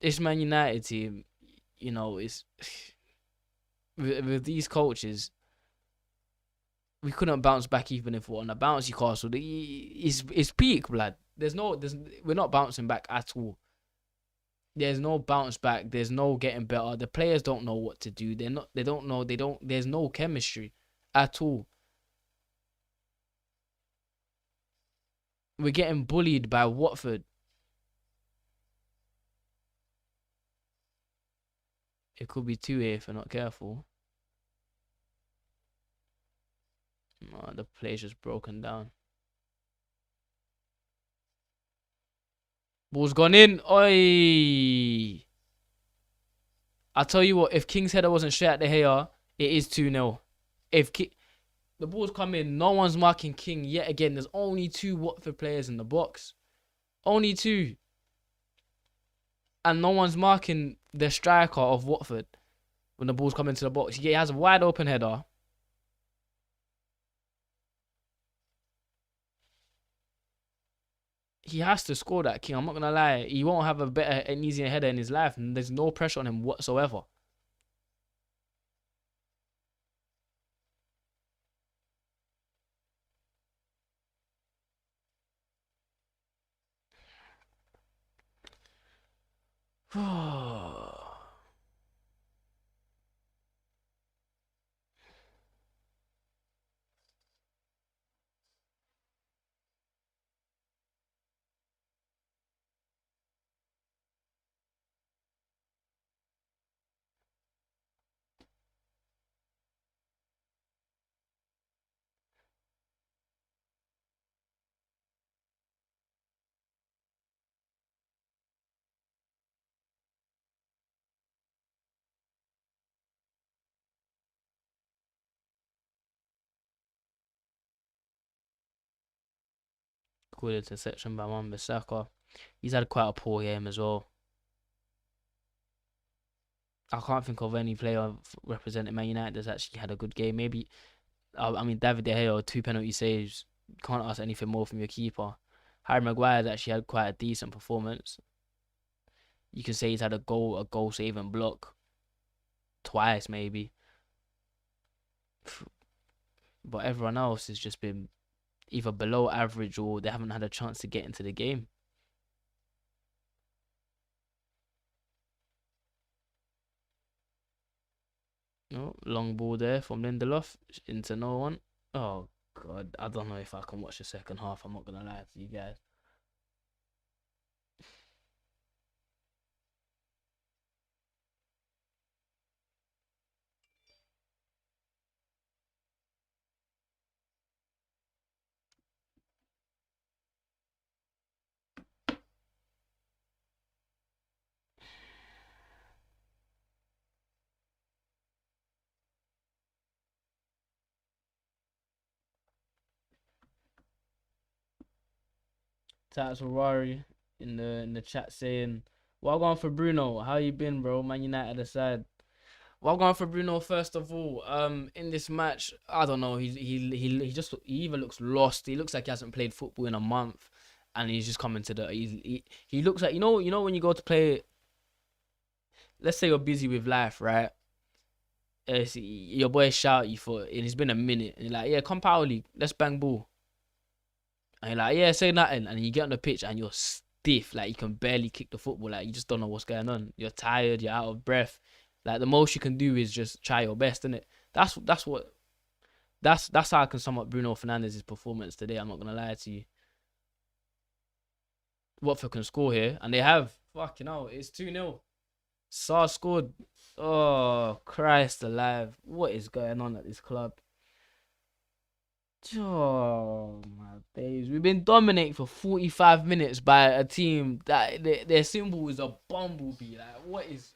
this Man United team, you know, is with these coaches, we couldn't bounce back even if we're on a bouncy castle. It's peak, blood. We're not bouncing back at all. There's no bounce back. There's no getting better. The players don't know what to do. They don't know. There's no chemistry at all. We're getting bullied by Watford. It could be 2 here if we're not careful. Oh, the play's just broken down. Ball's gone in. Oi! I'll tell you what, if King's header wasn't straight at the hair, it is 2-0. If the ball's come in, no one's marking King yet again. There's only 2 Watford players in the box. Only 2. And no one's marking the striker of Watford when the ball's coming to the box. He has a wide open header. He has to score that, King. I'm not going to lie. He won't have an easier header in his life. And there's no pressure on him whatsoever. recorded to section by Wan-Bissaka. He's had quite a poor game as well. I can't think of any player representing Man United that's actually had a good game. Maybe, I mean, David De Gea, 2 penalty saves. Can't ask anything more from your keeper. Harry Maguire's actually had quite a decent performance. You can say he's had a goal saving block twice maybe. But everyone else has just been either below average or they haven't had a chance to get into the game. No, long ball there from Lindelof into no one. Oh god, I don't know if I can watch the second half. I'm not gonna lie to you guys. Tats Ferrari in the chat saying, "Well gone for Bruno. How you been, bro? Man United aside." Well gone for Bruno first of all. In this match, I don't know. He either looks lost. He looks like he hasn't played football in a month, and he's just coming to the. He looks like when you go to play. Let's say you're busy with life, right? Your boy shout you for, and it's been a minute, and you're like, yeah, come power league, let's bang ball. And you're like, yeah, say nothing. And you get on the pitch and you're stiff. Like, you can barely kick the football. Like, you just don't know what's going on. You're tired. You're out of breath. Like, the most you can do is just try your best, innit? That's how I can sum up Bruno Fernandez's performance today. I'm not going to lie to you. Watford can score here. And they have. Fucking hell. It's 2-0. Sarr scored. Oh, Christ alive. What is going on at this club? Oh my days. We've been dominated for 45 minutes by a team that their symbol is a bumblebee. Like, what is.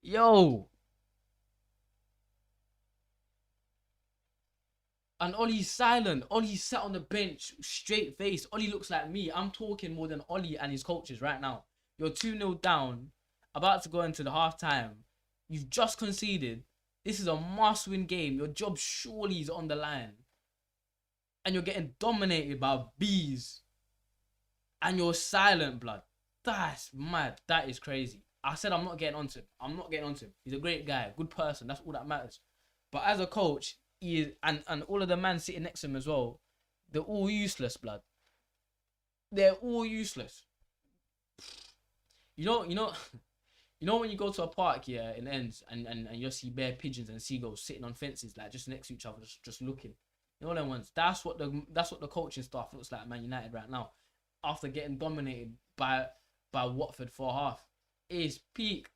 Yo! And Ollie's silent. Ollie sat on the bench, straight face. Ollie looks like me. I'm talking more than Ollie and his coaches right now. You're 2-0 down, about to go into the half time. You've just conceded. This is a must-win game. Your job surely is on the line. And you're getting dominated by bees. And you're silent, blood. That's mad. That is crazy. I said I'm not getting onto him. I'm not getting onto him. He's a great guy, good person. That's all that matters. But as a coach, he is, and all of the men sitting next to him as well, they're all useless, blood. They're all useless. You know, when you go to a park, yeah, in ends, and you'll see bare pigeons and seagulls sitting on fences, like just next to each other, just looking. You know them ones. That's what the coaching staff looks like at Man United right now, after getting dominated by Watford for half. It is peak.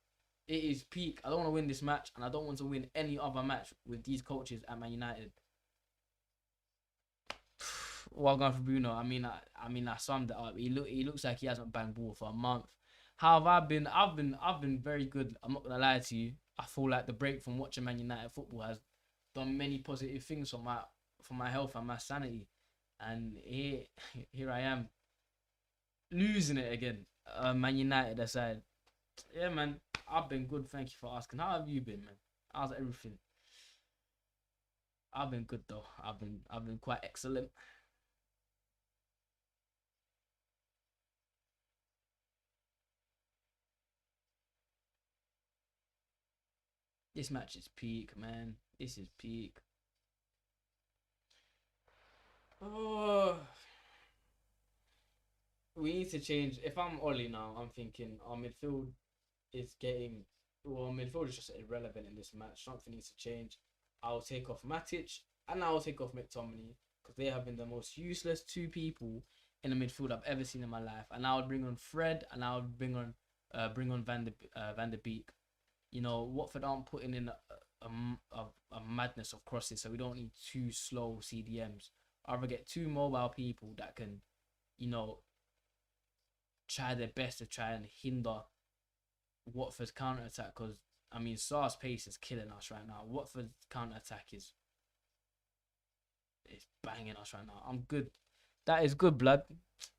It is peak. I don't want to win this match, and I don't want to win any other match with these coaches at Man United. Well gone for Bruno. I mean, I summed it up. He looks like he hasn't banged ball for a month. How have I been? I've been very good. I'm not gonna lie to you. I feel like the break from watching Man United football has done many positive things for my health and my sanity. And here I am losing it again. Man United aside. Yeah, man. I've been good. Thank you for asking. How have you been, man? How's everything? I've been good though. I've been quite excellent. This match is peak, man. This is peak. Oh, we need to change. If I'm Ollie now, I'm thinking our midfield is getting. Well, midfield is just irrelevant in this match. Something needs to change. I'll take off Matic and I'll take off McTominay because they have been the most useless two people in the midfield I've ever seen in my life. And I would bring on Fred and I would bring on Van der Beek. You know, Watford aren't putting in a madness of crosses, so we don't need two slow CDMs. I'd rather get two mobile people that can, you know, try their best to try and hinder Watford's counter attack. Because I mean, Sarr's pace is killing us right now. Watford's counter attack is banging us right now. I'm good. That is good, blood.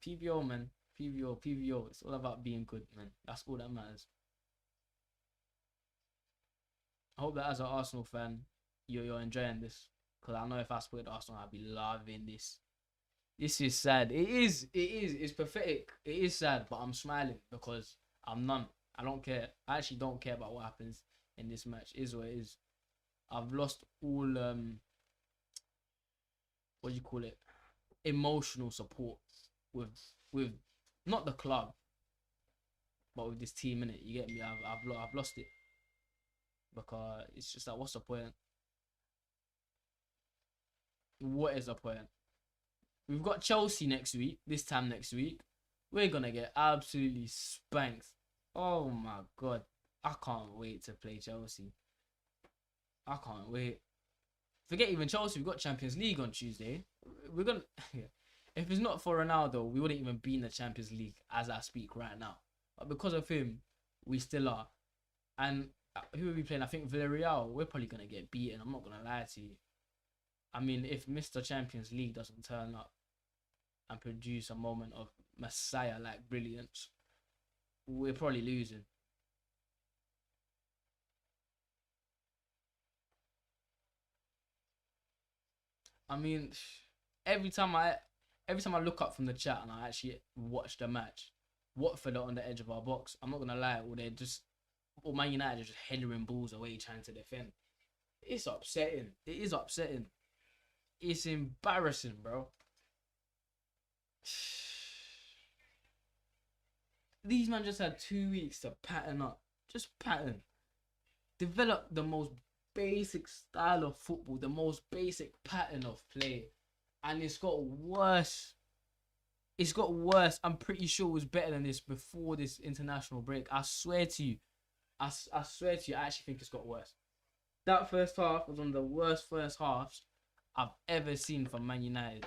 PVO, man. PVO. It's all about being good, man. That's all that matters. I hope that as an Arsenal fan, you're enjoying this. Because I know if I supported Arsenal, I'd be loving this. This is sad. It is. It's pathetic. It is sad, but I'm smiling because I'm numb. I don't care. I actually don't care about what happens in this match. It is what it is. I've lost all what do you call it? Emotional support with not the club, but with this team in it. You get me? I've lost it because it's just like, what's the point? What is the point? We've got Chelsea next week. This time next week, we're gonna get absolutely spanked. Oh my god, I can't wait to play Chelsea. I can't wait. Forget even Chelsea. We've got Champions League on Tuesday. We're gonna. If it's not for Ronaldo, we wouldn't even be in the Champions League as I speak right now. But because of him, we still are. And who are we playing? I think Villarreal. We're probably gonna get beaten. I'm not gonna lie to you. I mean, if Mr. Champions League doesn't turn up and produce a moment of Messiah-like brilliance, we're probably losing. I mean, every time I look up from the chat and I actually watch the match, Watford are on the edge of our box. I'm not gonna lie, or Man United are just headering balls away trying to defend. It's upsetting. It is upsetting. It's embarrassing, bro. These men just had 2 weeks to pattern up. Just pattern. Develop the most basic style of football, the most basic pattern of play. And it's got worse. It's got worse. I'm pretty sure it was better than this before this international break. I swear to you. I swear to you, I actually think it's got worse. That first half was one of the worst first halves I've ever seen from Man United.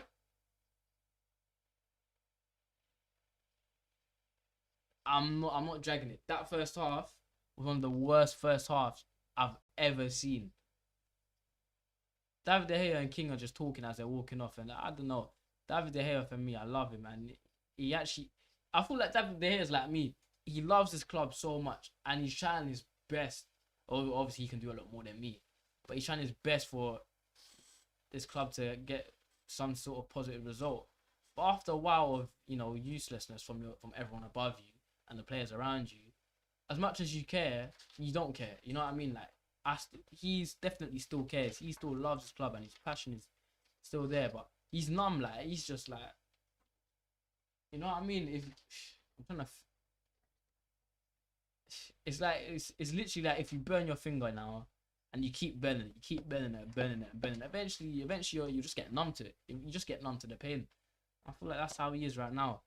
I'm not dragging it. That first half was one of the worst first halves I've ever seen. David De Gea and King are just talking as they're walking off, and I don't know. David De Gea, for me, I love him, man. I feel like David De Gea is like me. He loves his club so much, and he's trying his best. Obviously, he can do a lot more than me, but he's trying his best for this club to get some sort of positive result. But after a while of uselessness from everyone above you and the players around you, as much as you care, you don't care. You know what I mean? Like, he's definitely still cares. He still loves his club and his passion is still there. But he's numb. Like, he's just like, you know what I mean? If I'm trying to, it's like it's literally like if you burn your finger now, and you keep burning it, eventually you just get numb to it. You just get numb to the pain. I feel like that's how he is right now.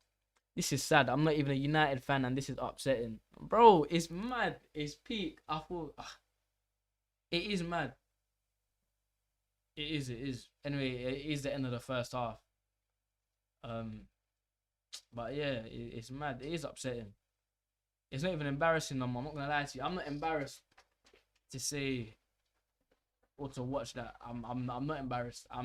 This is sad. I'm not even a United fan, and this is upsetting, bro. It's mad. It's peak. I thought it is mad. It is. Anyway, it is the end of the first half. But yeah, it's mad. It is upsetting. It's not even embarrassing no more. I'm not gonna lie to you. I'm not embarrassed to say or to watch that. I'm not embarrassed. I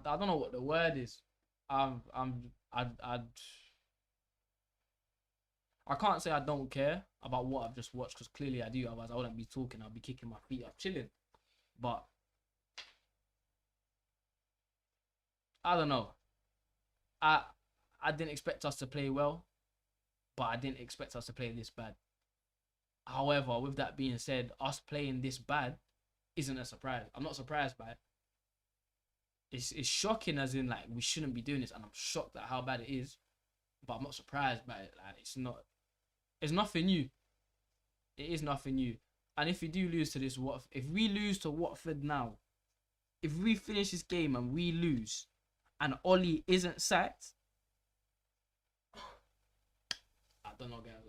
don't know what the word is. I can't say I don't care about what I've just watched, because clearly I do. Otherwise I wouldn't be talking. I'll be kicking my feet up, chilling. But I don't know. I didn't expect us to play well, but I didn't expect us to play this bad. However, with that being said, us playing this bad isn't a surprise. I'm not surprised by it. It's shocking, as in, like, we shouldn't be doing this, and I'm shocked at how bad it is, but I'm not surprised by it. Like, it's nothing new. It is nothing new. And if we do lose to this if we lose to Watford now, if we finish this game and we lose and Ollie isn't sacked, I don't know, guys.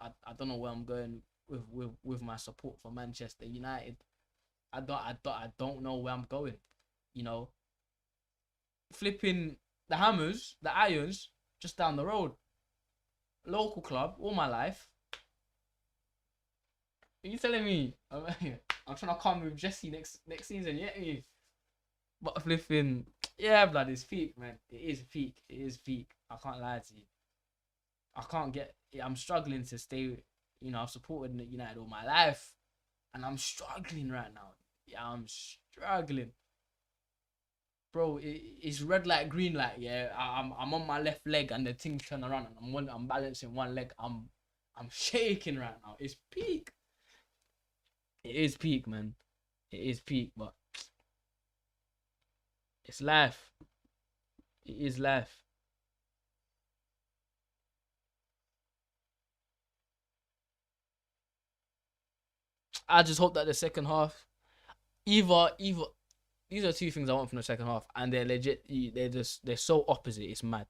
I don't know where I'm going with my support for Manchester United. I don't know where I'm going. You know, flipping the Hammers, the Irons, just down the road. Local club all my life. Are you telling me I'm trying to come with Jesse next season? Yeah, But flipping, yeah, blood, it's peak, man. It is peak. It is peak. I can't lie to you. I can't get. I'm struggling to stay. You know, I've supported United all my life, and I'm struggling right now. Yeah, I'm struggling, bro. It's red light, green light. Yeah, I'm on my left leg, and the thing turn around, and I'm balancing one leg. I'm shaking right now. It's peak. It is peak, man. It is peak, but it's life. It is life. I just hope that the second half, either these are two things I want from the second half, and they're legit. They're so opposite. It's mad.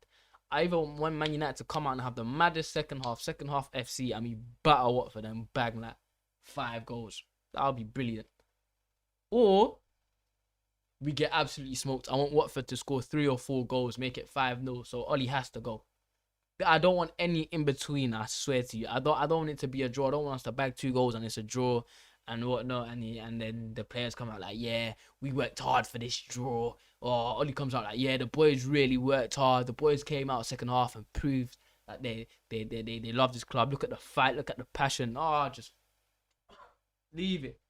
I either want Man United to come out and have the maddest second half FC, and we batter Watford and bag like 5 goals. That'll be brilliant. Or we get absolutely smoked. I want Watford to score 3 or 4 goals, make it 5-0. So Ollie has to go. I don't want any in between. I swear to you, I don't want it to be a draw. I don't want us to bag 2 goals and it's a draw and whatnot. And then the players come out like, yeah, we worked hard for this draw. Or Ollie comes out like, yeah, the boys really worked hard. The boys came out second half and proved that they love this club. Look at the fight. Look at the passion. Oh, just leave it.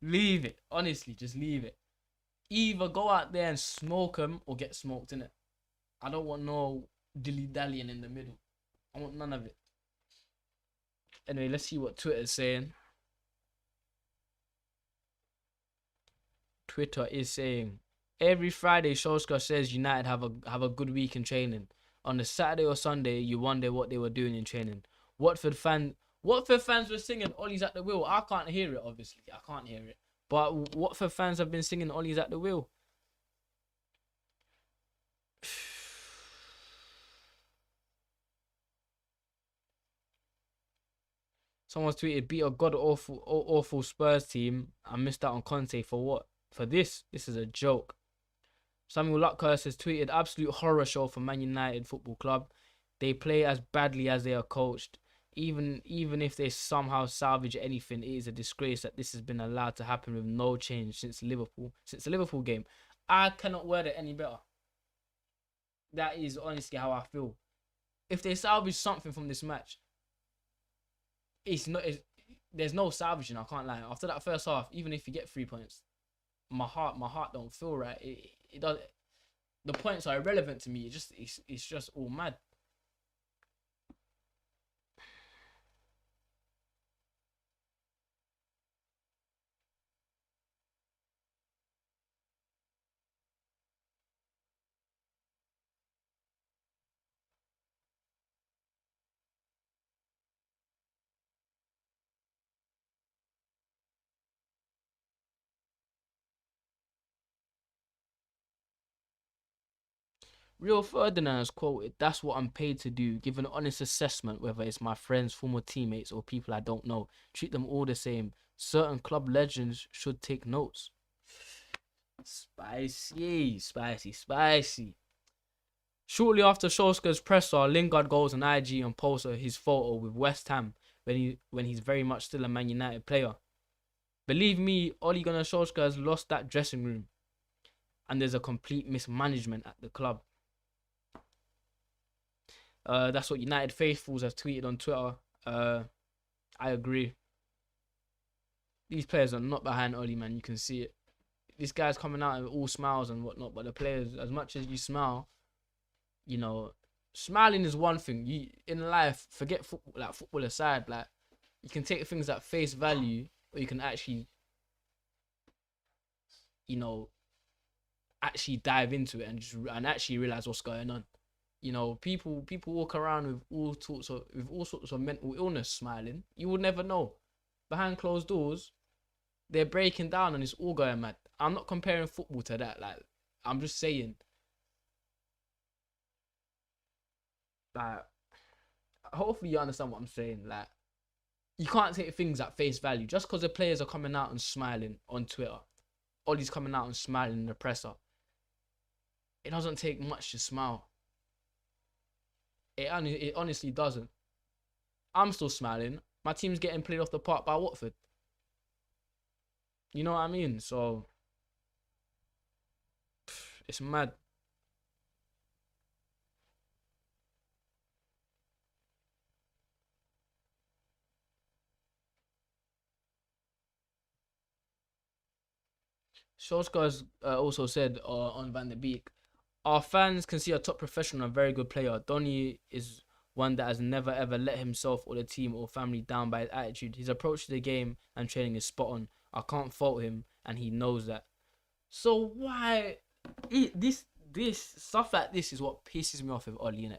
Leave it. Honestly, just leave it. Either go out there and smoke them or get smoked, innit? I don't want no dilly-dallying in the middle. I want none of it. Anyway, let's see what Twitter's saying. Twitter is saying, every Friday, Solskjaer says United have a good week in training. On the Saturday or Sunday, you wonder what they were doing in training. Watford fans were singing Ollie's at the wheel. I can't hear it, obviously. I can't hear it. But Watford fans have been singing Ollie's at the wheel. Someone's tweeted, beat a god awful Spurs team. I missed out on Conte for what? For this? This is a joke. Samuel Luckhurst has tweeted, absolute horror show for Man United Football Club. They play as badly as they are coached. Even if they somehow salvage anything, it is a disgrace that this has been allowed to happen with no change since the Liverpool game. I cannot word it any better. That is honestly how I feel. If they salvage something from this match, there's no salvaging. I can't lie. After that first half, even if you get 3 points, my heart don't feel right. It does. The points are irrelevant to me. It's just all mad. Real Ferdinand has quoted, that's what I'm paid to do, give an honest assessment whether it's my friends, former teammates, or people I don't know. Treat them all the same. Certain club legends should take notes. Spicy. Shortly after Solskjaer's presser, Lingard goes on IG and posts his photo with West Ham when he's very much still a Man United player. Believe me, Ole Gunnar Solskjaer has lost that dressing room, and there's a complete mismanagement at the club. That's what United faithfuls have tweeted on Twitter. I agree. These players are not behind Oli, man. You can see it. This guy's coming out with all smiles and whatnot, but the players, as much as you smile, you know, smiling is one thing. You in life, forget football. Like football aside, like you can take things at face value, or you can actually, you know, actually dive into it and actually realize what's going on. You know, people walk around with all sorts of mental illness smiling. You would never know. Behind closed doors, they're breaking down and it's all going mad. I'm not comparing football to that. Like, I'm just saying, like, hopefully you understand what I'm saying. Like, you can't take things at face value. Just because the players are coming out and smiling on Twitter, Ollie's coming out and smiling in the presser, it doesn't take much to smile. It honestly doesn't. I'm still smiling. My team's getting played off the park by Watford. You know what I mean? So It's mad. Solskjaer's also said on Van der Beek, our fans can see a top professional and very good player. Donny is one that has never ever let himself or the team or family down by his attitude. His approach to the game and training is spot on. I can't fault him, and he knows that. So why this stuff like this is what pisses me off with Ollie, innit?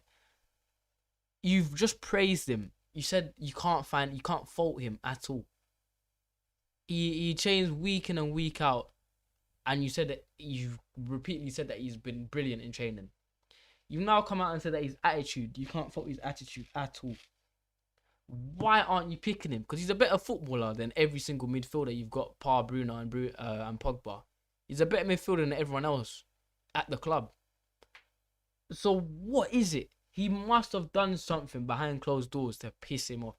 You've just praised him. You said you can't fault him at all. He trains week in and week out, and you said that you've repeatedly said that he's been brilliant in training. You've now come out and said that his attitude, you can't fault his attitude at all. Why aren't you picking him? Because he's a better footballer than every single midfielder you've got, par Bruno and Pogba. He's a better midfielder than everyone else at the club. So what is it? He must have done something behind closed doors to piss him off.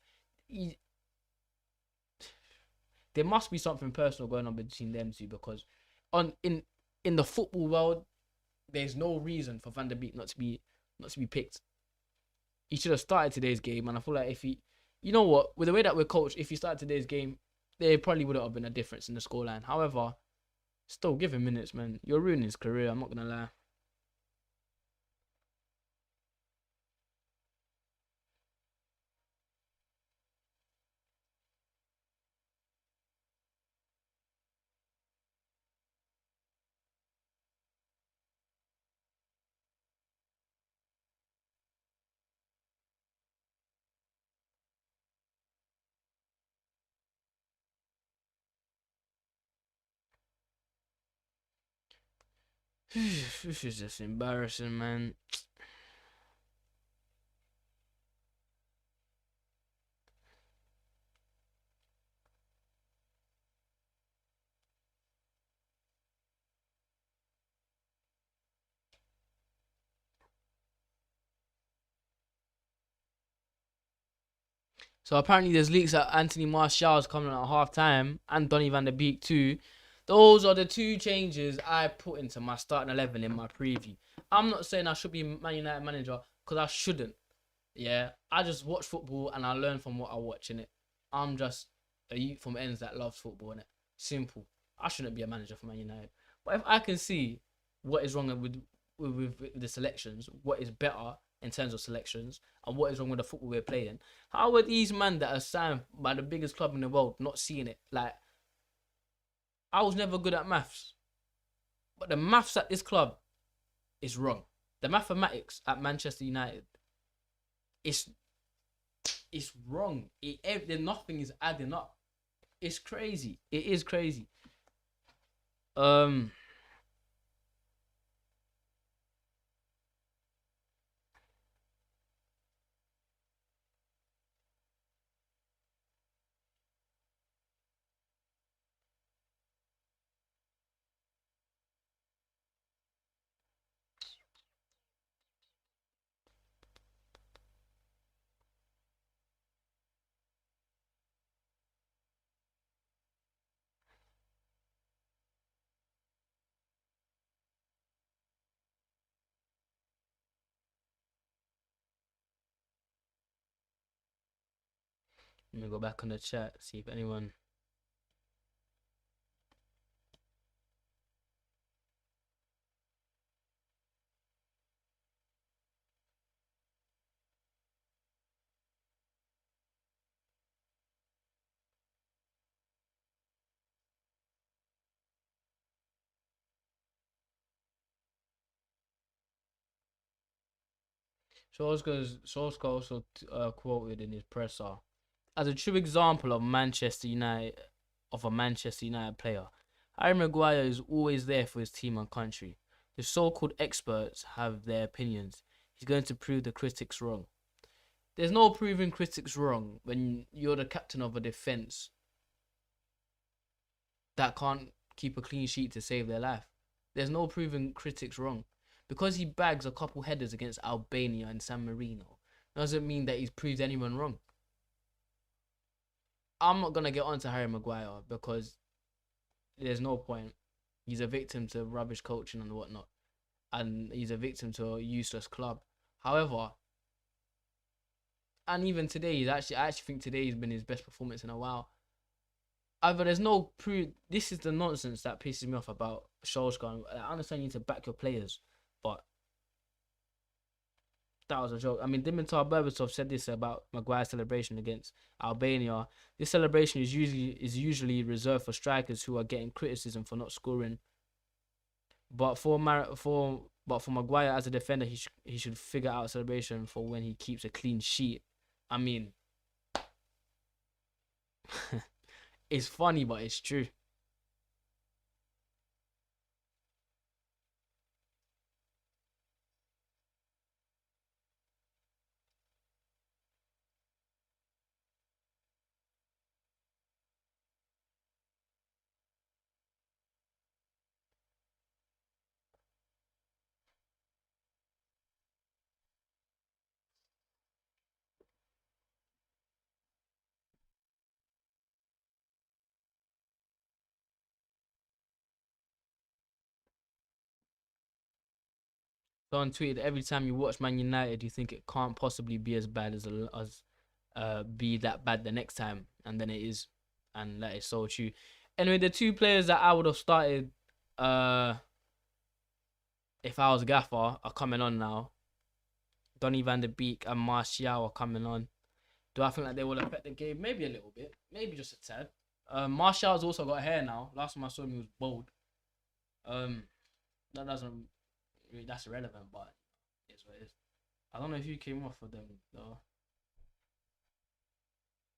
There must be something personal going on between them two, because in the football world, there's no reason for Van der Beek not to be picked. He should have started today's game, and I feel like if he, you know what, with the way that we're coached, if he started today's game, there probably wouldn't have been a difference in the scoreline. However, still give him minutes, man. You're ruining his career. I'm not gonna lie. This is just embarrassing, man. So apparently there's leaks that Anthony Martial's coming at half time, and Donny van der Beek too. Those are the two changes I put into my starting 11 in my preview. I'm not saying I should be Man United manager, because I shouldn't. Yeah, I just watch football and I learn from what I watch, innit? I'm just a youth from ends that loves football, innit? Simple. I shouldn't be a manager for Man United. But if I can see what is wrong with the selections, what is better in terms of selections, and what is wrong with the football we're playing, how are these men that are signed by the biggest club in the world not seeing it? Like, I was never good at maths, but the maths at this club is wrong. The mathematics at Manchester United, it's wrong. Nothing is adding up. It's crazy. It is crazy. Let me go back on the chat, see if anyone. Solskjaer also quoted in his presser, as a true example of a Manchester United player, Harry Maguire is always there for his team and country. The so-called experts have their opinions. He's going to prove the critics wrong. There's no proving critics wrong when you're the captain of a defense that can't keep a clean sheet to save their life. There's no proving critics wrong. Because he bags a couple headers against Albania and San Marino doesn't mean that he's proved anyone wrong. I'm not going to get on to Harry Maguire because there's no point. He's a victim to rubbish coaching and whatnot. and he's a victim to a useless club. However, and even today, I actually think today has been his best performance in a while. Either there's no proof. This is the nonsense that pisses me off about Solskjaer. I understand you need to back your players, but that was a joke. I mean, Dimitar Berbatov said this about Maguire's celebration against Albania. This celebration is usually reserved for strikers who are getting criticism for not scoring. But for Maguire as a defender, he should figure out a celebration for when he keeps a clean sheet. I mean, it's funny, but it's true. Someone tweeted, every time you watch Man United, you think it can't possibly be as bad as be that bad the next time, and then it is, and that is so true. Anyway, the two players that I would have started, uh, if I was Gaffer, are coming on now. Donny van der Beek and Martial are coming on. Do I think that they will affect the game? Maybe a little bit, maybe just a tad. Martial's also got hair now. Last time I saw him, he was bald. Um, that doesn't, that's irrelevant, but it's what it is. I don't know if you came off for them though.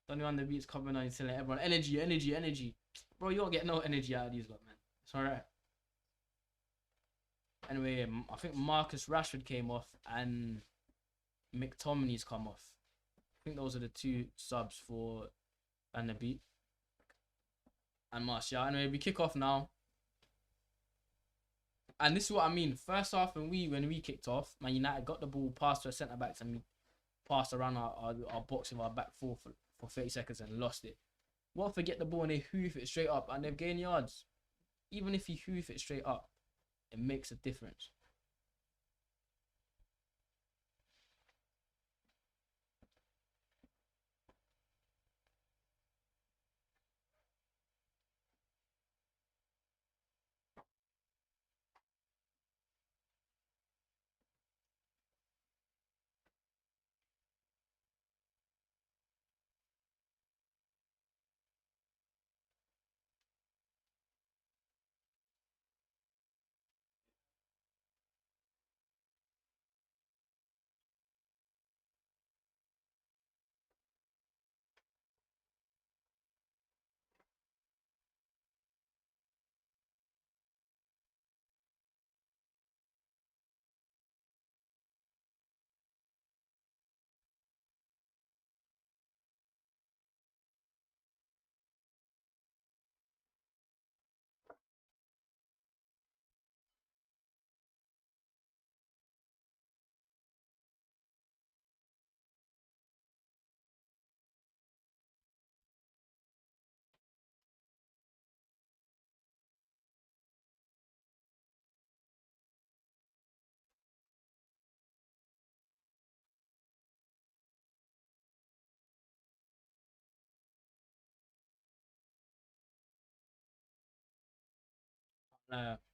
Donny van der Beek's coming on, he's telling everyone energy, energy, energy. Bro, you don't get no energy out of these lot, man. It's alright. Anyway, I think Marcus Rashford came off and McTominay's come off. I think those are the two subs for Van der Beek and Martial. Anyway, we kick off now. And this is what I mean. First half, when we kicked off, Man United got the ball, passed to a centre backs, and we passed around our box with our back four for 30 seconds and lost it. Watford get the ball and they hoof it straight up, and they've gained yards. Even if you hoof it straight up, it makes a difference.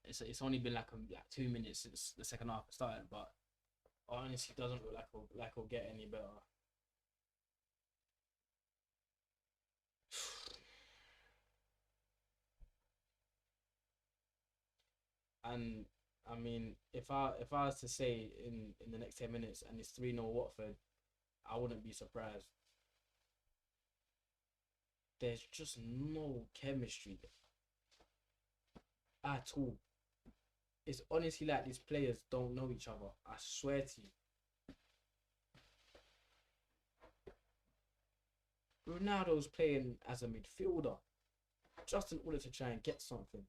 It's only been like 2 minutes since the second half started, but honestly, doesn't look like it'll get any better. And I mean, if I was to say in the next 10 minutes and it's 3-0 Watford, I wouldn't be surprised. There's just no chemistry at all. It's honestly like these players don't know each other. I swear to you. Ronaldo's playing as a midfielder just in order to try and get something.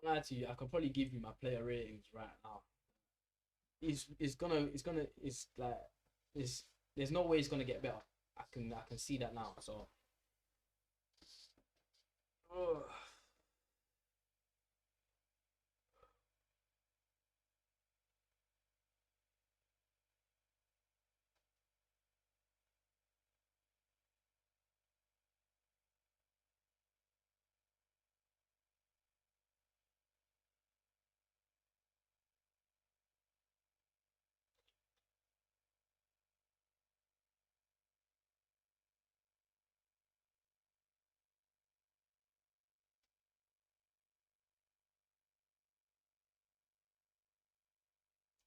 can't lie to you. I could probably give you my player ratings right now. It's like it's there's no way it's gonna get better. I can see that now. So ugh.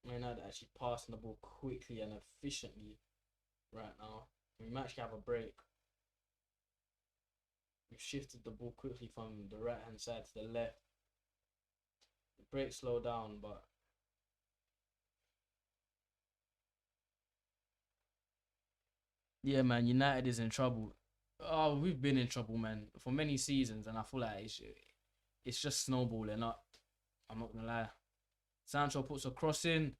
Man United actually passing the ball quickly and efficiently right now. We might actually have a break. We've shifted the ball quickly from the right hand side to the left. The break slow down, but yeah, man, United is in trouble. Oh, we've been in trouble, man, for many seasons, and I feel like it's just snowballing up. I'm not gonna lie. Sancho puts a cross in.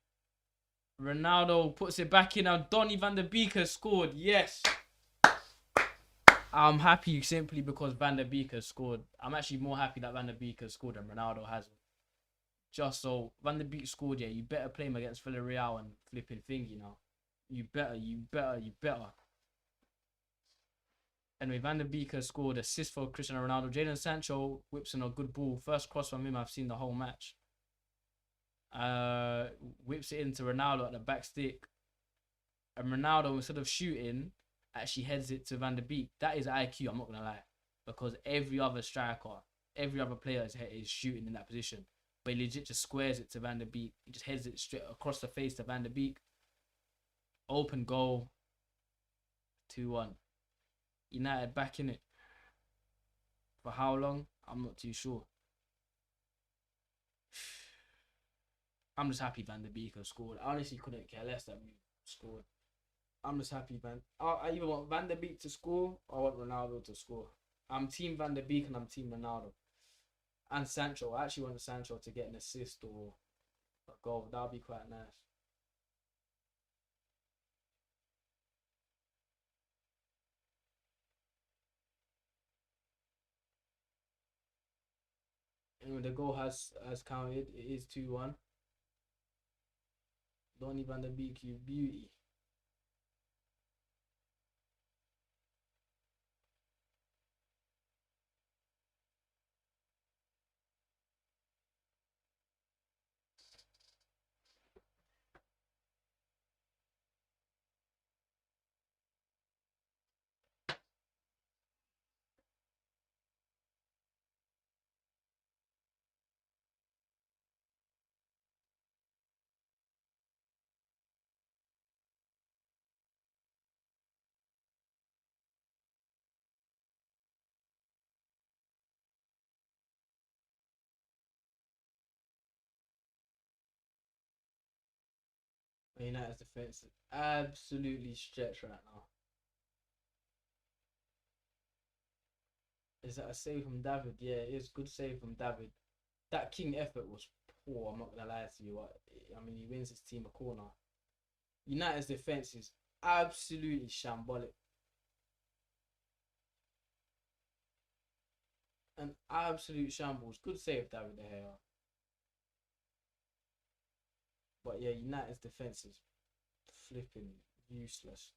Ronaldo puts it back in, and Donny van der Beek has scored. Yes. I'm happy simply because Van der Beek has scored. I'm actually more happy that Van der Beek has scored than Ronaldo hasn't. Just so Van der Beek scored, yeah, you better play him against Villarreal and flipping thingy now. You better. Anyway, Van der Beek has scored, assist for Cristiano Ronaldo. Jadon Sancho whips in a good ball. First cross from him I've seen the whole match. Whips it into Ronaldo at the back stick. And Ronaldo, instead of shooting, actually heads it to Van der Beek. That is IQ, I'm not going to lie. Because every other striker, every other player is shooting in that position. But he legit just squares it to Van der Beek. He just heads it straight across the face to Van der Beek. Open goal. 2-1. United back in it. For how long? I'm not too sure. I'm just happy Van der Beek has scored. I honestly couldn't care less that we scored. I'm just happy, man. I either want Van der Beek to score or I want Ronaldo to score. I'm team Van der Beek and I'm team Ronaldo. And Sancho. I actually want Sancho to get an assist or a goal. That would be quite nice. Anyway, the goal has counted. It is 2-1. Donny van der Beek, you beauty. United's defense is absolutely stretched right now. Is that a save from David? Yeah, it is good save from David. That King effort was poor. I'm not gonna lie to you. I mean, he wins his team a corner. United's defense is absolutely shambolic. An absolute shambles. Good save, David De Gea. But yeah, United's defense is flipping useless.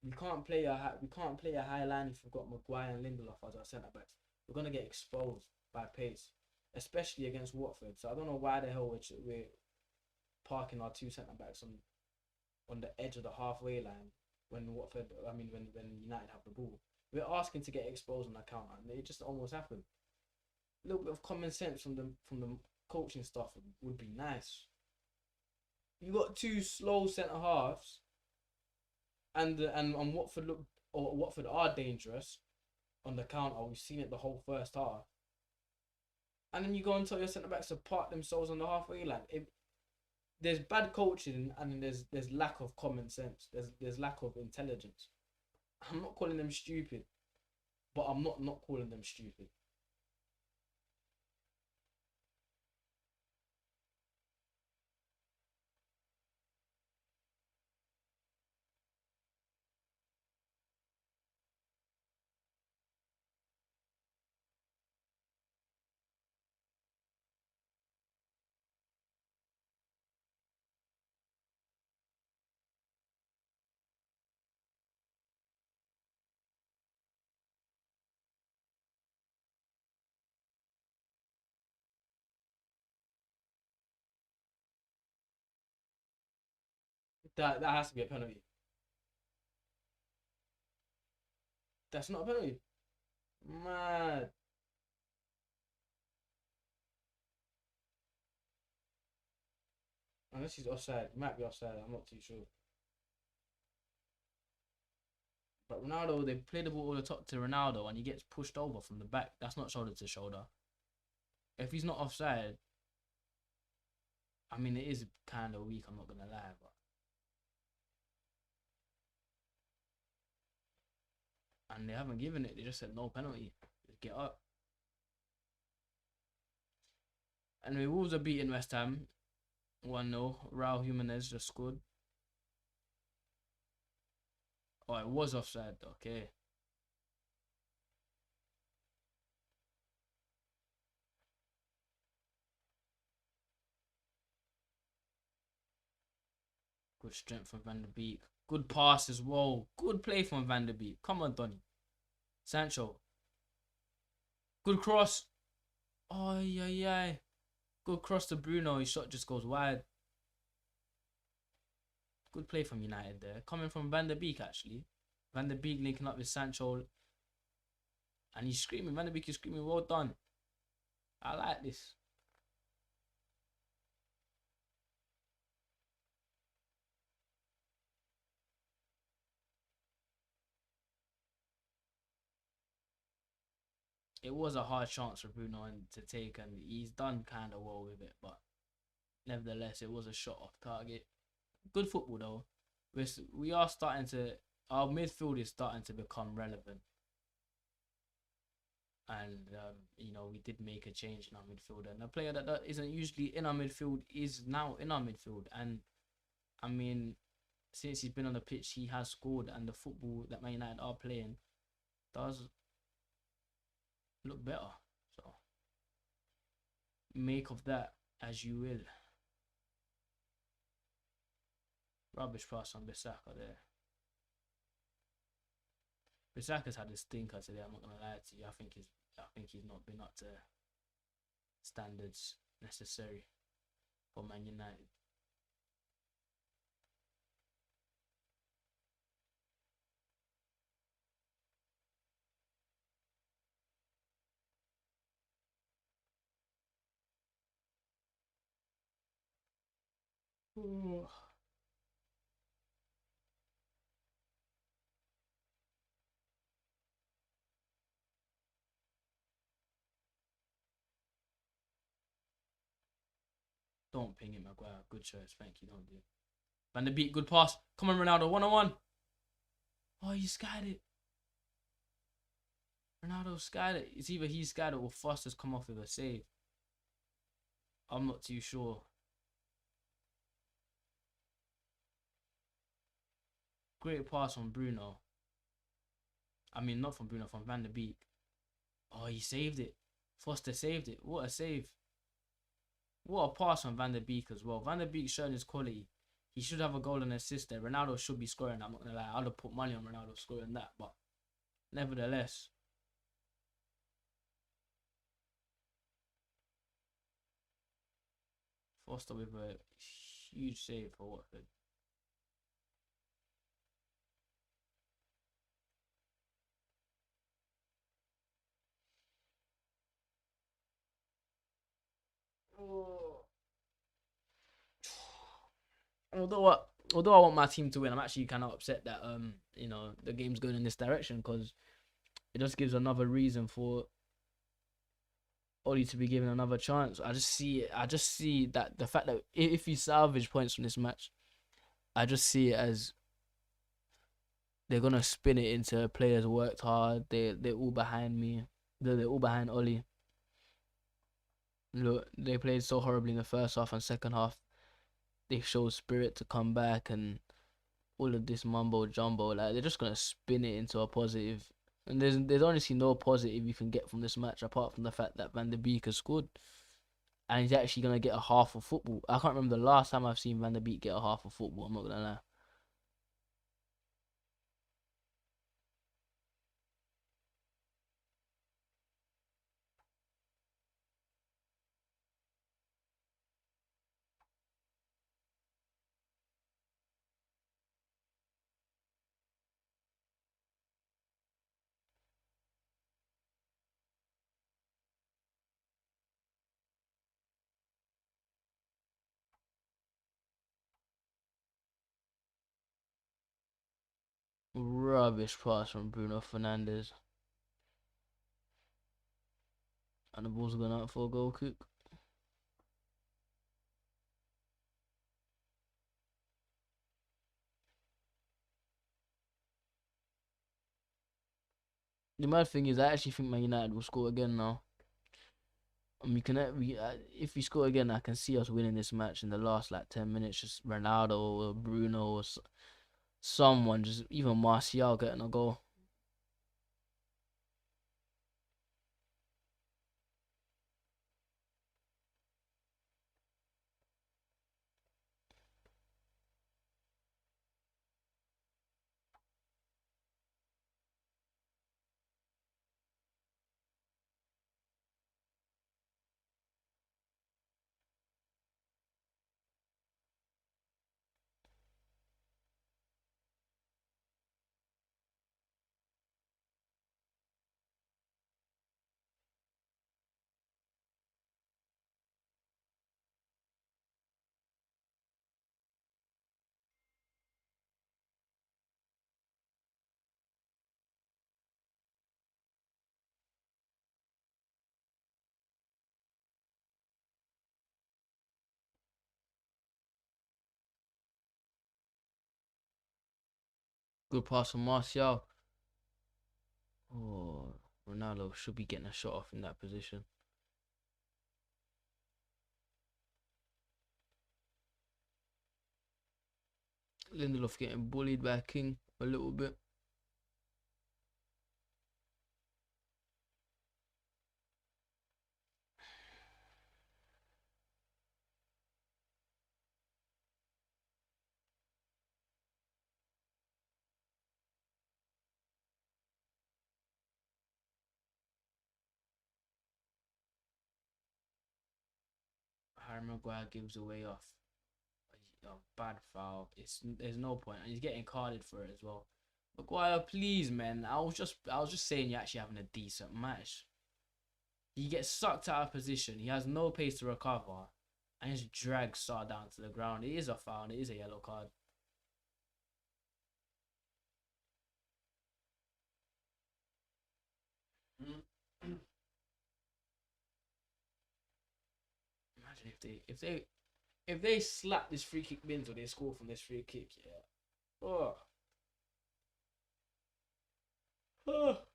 We can't play a high line if we've got Maguire and Lindelof as our centre backs. We're gonna get exposed by pace, especially against Watford. So I don't know why the hell we're parking our two centre backs on the edge of the halfway line when Watford. I mean when United have the ball. We're asking to get exposed on the counter, and it just almost happened. A little bit of common sense from the coaching staff would be nice. You got two slow centre halves, and Watford are dangerous on the counter. We've seen it the whole first half. And then you go and tell your centre backs to park themselves on the halfway line. There's bad coaching and there's lack of common sense. There's lack of intelligence. I'm not calling them stupid, but I'm not calling them stupid. That has to be a penalty. That's not a penalty. Mad. Unless he's offside. He might be offside. I'm not too sure. But Ronaldo, they play the ball all the top to Ronaldo and he gets pushed over from the back. That's not shoulder to shoulder. If he's not offside, I mean, it is kind of weak, I'm not going to lie. And they haven't given it. They just said no penalty. Just get up. Anyway, Wolves are beating West Ham 1-0. Raul Jimenez just scored. Oh, it was offside. Okay. Good strength from Van der Beek. Good pass as well. Good play from Van der Beek. Come on, Donny. Sancho. Good cross. Oh, yeah. Good cross to Bruno. His shot just goes wide. Good play from United there. Coming from Van der Beek, actually. Van der Beek linking up with Sancho. And he's screaming. Van der Beek is screaming, well done. I like this. It was a hard chance for Bruno to take, and he's done kind of well with it, but nevertheless, it was a shot off target. Good football though. We are starting to, our midfield is starting to become relevant, and we did make a change in our midfield, and a player that isn't usually in our midfield is now in our midfield, and I mean, since he's been on the pitch, he has scored, and the football that Man United are playing does look better. So make of that as you will. Rubbish pass on Bissaka there. Bissaka's had a stinker today. I'm not gonna lie to you. I think he's not been up to standards necessary for Man United. Ooh. Don't ping it, Maguire. Good choice. Thank you. Don't do it. Van der Beek, good pass. Come on, Ronaldo. 1-on-1. Oh, you skied it. Ronaldo skied it. It's either he skied it or Foster's come off with a save. I'm not too sure. Great pass from Bruno. I mean, not from Bruno, from Van der Beek. Oh, he saved it. Foster saved it. What a save. What a pass from Van der Beek as well. Van der Beek showing his quality. He should have a goal and assist there. Ronaldo should be scoring. I'm not going to lie. I'd have put money on Ronaldo scoring that. But nevertheless. Foster with a huge save for Watford. Oh. Although I want my team to win, I'm actually kind of upset that the game's going in this direction, because it just gives another reason for Oli to be given another chance. I just see that the fact that if you salvage points from this match, I just see it as they're gonna spin it into players worked hard. They're all behind me. They're all behind Oli. Look, they played so horribly in the first half and second half. They showed spirit to come back, and all of this mumbo jumbo, like they're just gonna spin it into a positive. And there's honestly no positive you can get from this match apart from the fact that Van der Beek has scored, and he's actually gonna get a half of football. I can't remember the last time I've seen Van der Beek get a half of football. I'm not gonna lie. Rubbish pass from Bruno Fernandes. And the ball's gone out for a goal kick. The mad thing is, I actually think Man United will score again now. If we score again, I can see us winning this match in the last like 10 minutes. Just Ronaldo or Bruno or someone, just even Martial getting a goal. Good pass from Martial. Oh, Ronaldo should be getting a shot off in that position. Lindelof getting bullied by King a little bit. Harry Maguire gives away a bad foul. There's no point, and he's getting carded for it as well. Maguire, please, man. I was just saying you're actually having a decent match. He gets sucked out of position. He has no pace to recover, and just drags Sarr down to the ground. It is a foul. And it is a yellow card. Imagine if they slap this free kick bins or they score from this free kick, yeah. Oh. What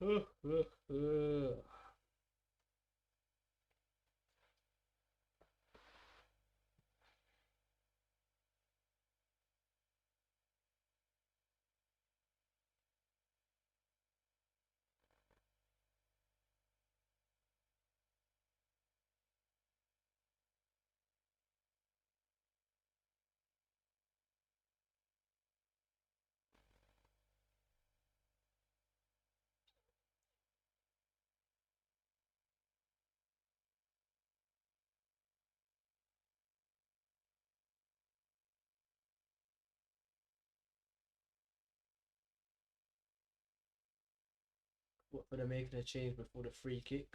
for? They're making a change before the free kick.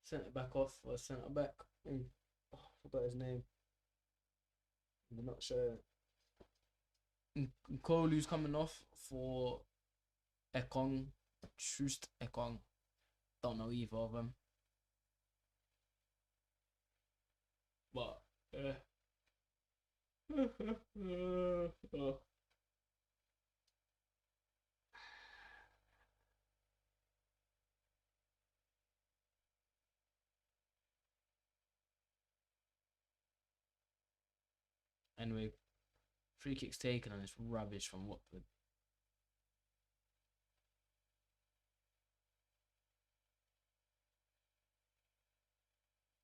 Centre back off or centre back. Oh, I forgot his name. I'm not sure. Kolu's coming off for Ekong. Troost Ekong. Don't know either of them. But anyway, free kicks taken and it's rubbish from Watford.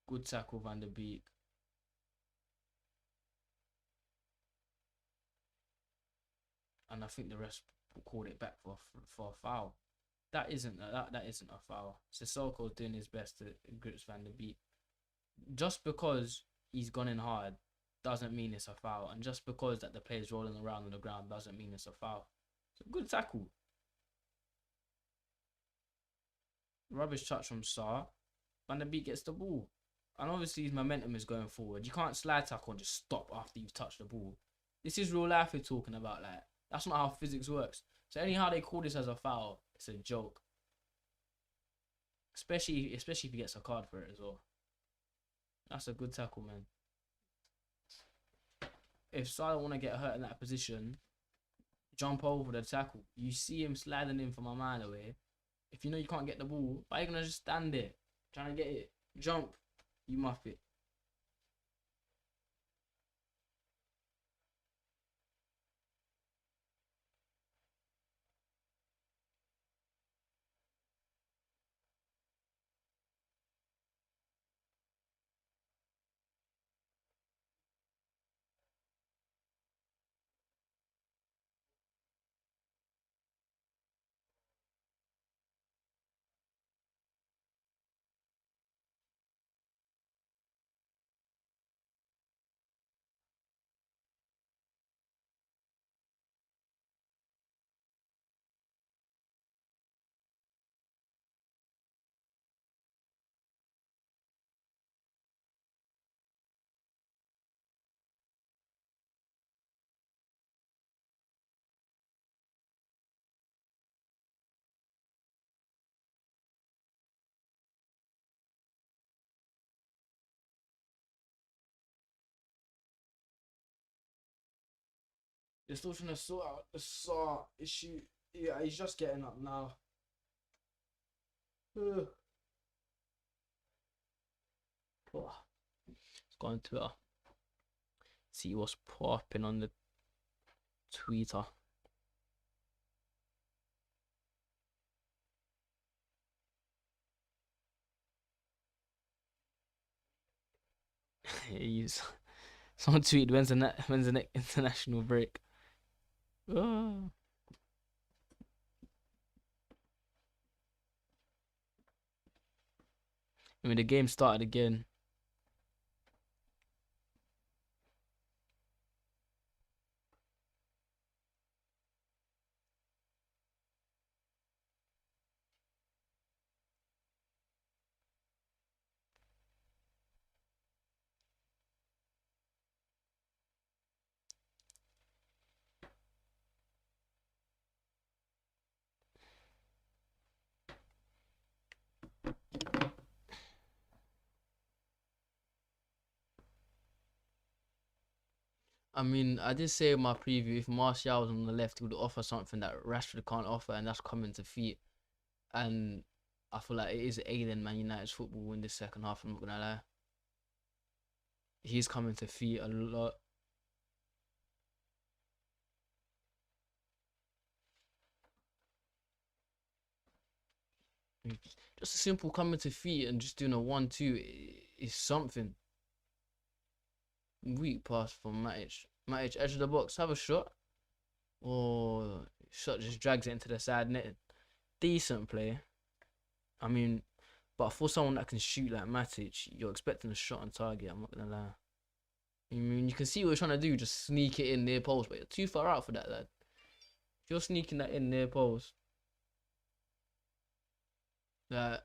Good tackle, Van der Beek. And I think the rest called it back for a foul. That isn't a foul. Sissoko's doing his best to grips Van der Beek. Just because he's gone in hard doesn't mean it's a foul, and just because that the player's rolling around on the ground doesn't mean it's a foul. It's a good tackle. Rubbish touch from Sarr. Van der Beek gets the ball. And obviously his momentum is going forward. You can't slide tackle and just stop after you've touched the ball. This is real life we're talking about. Like, that's not how physics works. So anyhow they call this as a foul, it's a joke. Especially if he gets a card for it as well. That's a good tackle, man. If Salah want to get hurt in that position, jump over the tackle. You see him sliding in from a mile away. If you know you can't get the ball, why are you gonna just stand there trying to get it? Jump, you muff it. They're still trying to sort out the Saw issue. Yeah, he's just getting up now. Let's go on Twitter. See what's popping on the Twitter. He's someone tweeted when's the next international break. Oh. I mean the game started again. I mean, I did say in my preview, if Martial was on the left, he would offer something that Rashford can't offer, and that's coming to feet. And I feel like it is ailing Man United's football in this second half, I'm not going to lie. He's coming to feet a lot. Just a simple coming to feet and just doing a 1-2 is something. Weak pass from Matic. Matic, edge of the box, have a shot. Oh, shot just drags it into the side net. Decent play. I mean, but for someone that can shoot like Matic, you're expecting a shot on target, I'm not going to lie. I mean, you can see what you're trying to do, just sneak it in near post, but you're too far out for that, lad. If you're sneaking that in near post, that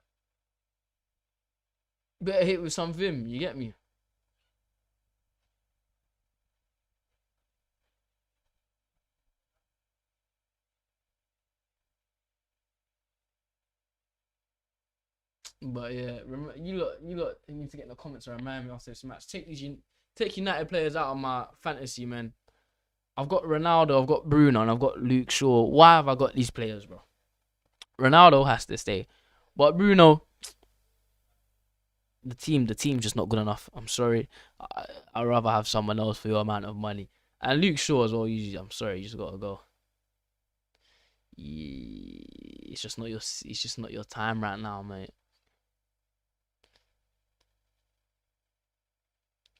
better hit with some vim, you get me? But yeah, you lot need to get in the comments and remind me after this match. Take United players out of my fantasy, man. I've got Ronaldo, I've got Bruno, and I've got Luke Shaw. Why have I got these players, bro? Ronaldo has to stay, but Bruno, the team's just not good enough. I'm sorry. I'd rather have someone else for your amount of money. And Luke Shaw as well. I'm sorry, you just gotta go. It's just not your time right now, mate.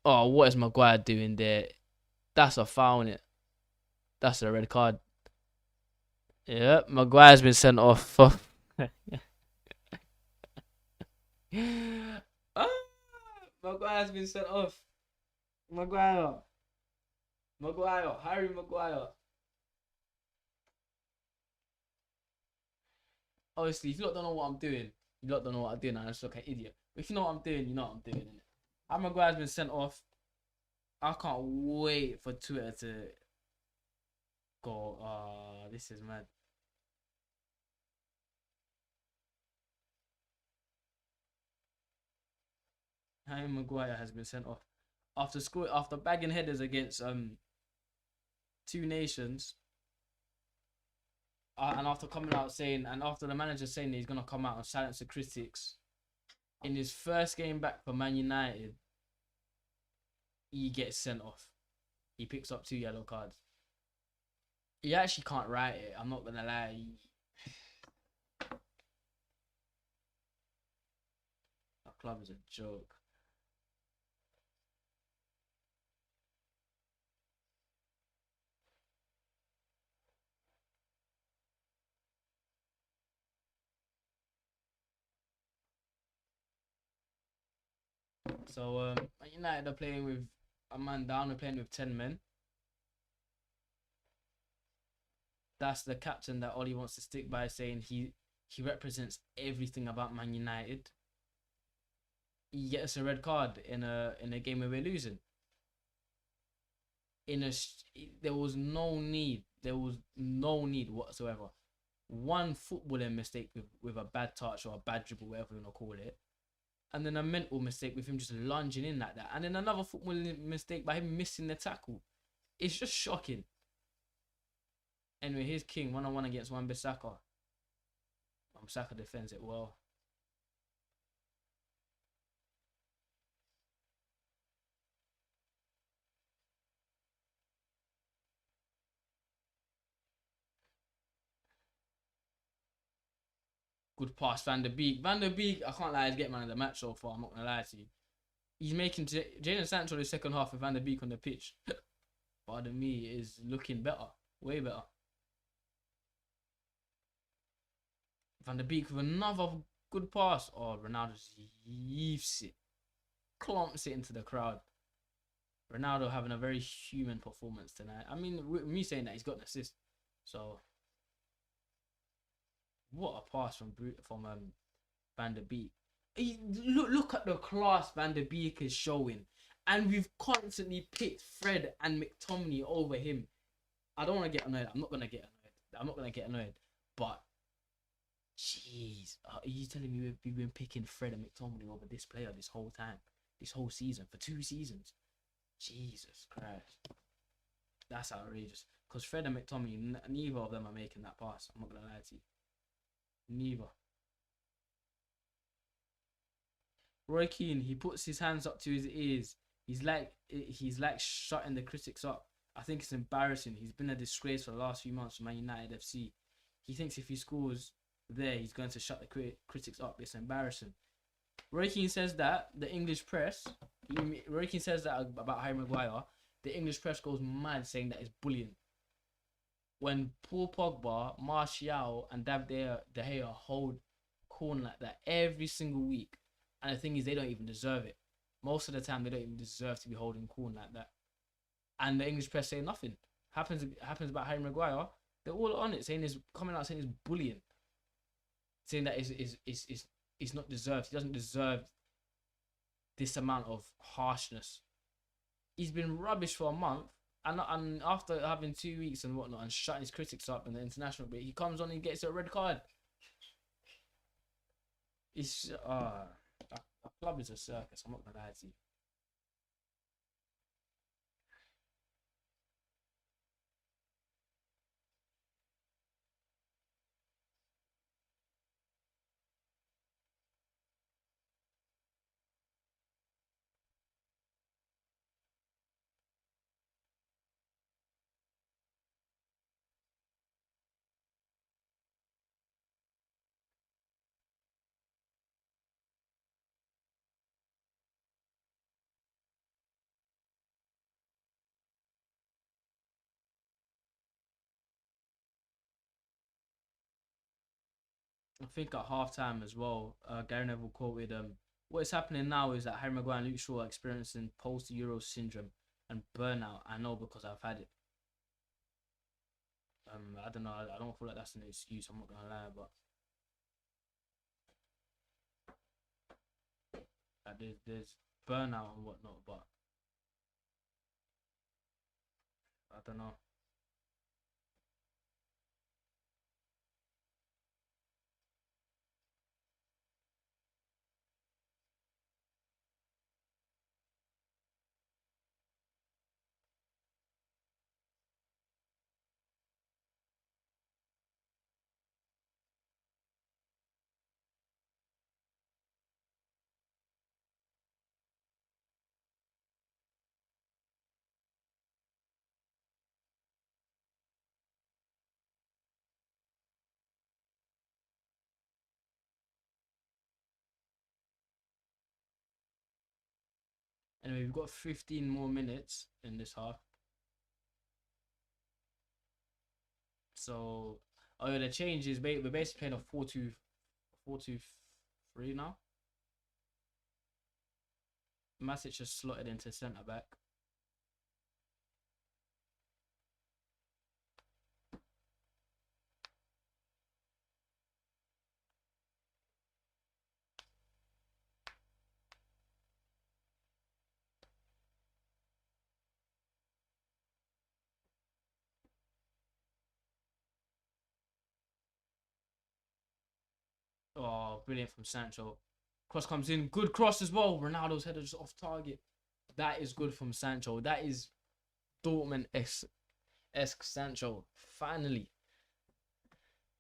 Oh, what is Maguire doing there? That's a foul, innit? That's a red card. Yeah, Maguire's been sent off. Ah, Maguire's been sent off. Maguire. Harry Maguire. Obviously, if you don't know what I'm doing, You lot don't know what I'm doing, and I just look like an idiot. But if you know what I'm doing, you know what I'm doing. Innit? Harry Maguire's been sent off. I can't wait for Twitter to go. This is mad. Harry Maguire has been sent off after bagging headers against two nations. And after coming out saying, and after the manager saying that he's gonna come out and silence the critics, in his first game back for Man United, he gets sent off. He picks up 2 yellow cards. He actually can't write it. I'm not gonna lie. That club is a joke. So Man United are playing with a man down. We're playing with 10 men. That's the captain that Ollie wants to stick by, saying he represents everything about Man United. He gets a red card in a game where we're losing. There was no need. There was no need whatsoever. One footballing mistake with a bad touch or a bad dribble, whatever you want to call it, and then a mental mistake with him just lunging in like that, and then another footballing mistake by him missing the tackle. It's just shocking. Anyway, here's King 1-on-1 against Wan-Bissaka. Wan-Bissaka defends it well. Good pass, Van der Beek. Van der Beek, I can't lie, he's getting man of the match so far. I'm not gonna lie to you. He's making Jadon Sancho the second half with Van der Beek on the pitch. Pardon me, is looking better, way better. Van der Beek with another good pass. Oh, Ronaldo yeefs it, clumps it into the crowd. Ronaldo having a very human performance tonight. I mean, me saying that, he's got an assist. So, what a pass from Van der Beek. Look at the class Van der Beek is showing. And we've constantly picked Fred and McTominay over him. I don't want to get annoyed. I'm not going to get annoyed. But, jeez. Are you telling me we've been picking Fred and McTominay over this player this whole time? This whole season? For 2 seasons? Jesus Christ. That's outrageous. Because Fred and McTominay, neither of them are making that pass. I'm not going to lie to you. Neither. Roy Keane, he puts his hands up to his ears. He's like shutting the critics up. I think it's embarrassing. He's been a disgrace for the last few months for Man United FC. He thinks if he scores there, he's going to shut the critics up. It's embarrassing. Roy Keane says that the English press, Roy Keane says that about Harry Maguire. The English press goes mad saying that it's bullying. When Paul Pogba, Martial, and David De Gea hold corn like that every single week, and the thing is, they don't even deserve it. Most of the time, they don't even deserve to be holding corn like that. And the English press say nothing. Happens about Harry Maguire. They're all on it, coming out saying it's bullying, saying that it's not deserved. He doesn't deserve this amount of harshness. He's been rubbish for a month, and after having 2 weeks and whatnot and shutting his critics up in the international bit, he comes on and gets a red card. It's the club is a circus. I'm not gonna lie to you. I think at halftime as well, Gary Neville quoted, what is happening now is that Harry Maguire and Luke Shaw are experiencing post-Euro syndrome and burnout. I know because I've had it. I don't know. I don't feel like that's an excuse. I'm not gonna lie, but Like there's burnout and whatnot, but I don't know. Anyway, we've got 15 more minutes in this half. So, oh yeah, the change is we're basically playing a 4-2-3 now. Masic just slotted into centre back. Oh, brilliant from Sancho. Cross comes in, good cross as well. Ronaldo's header just off target. That is good from Sancho. That is Dortmund-esque Sancho. Finally.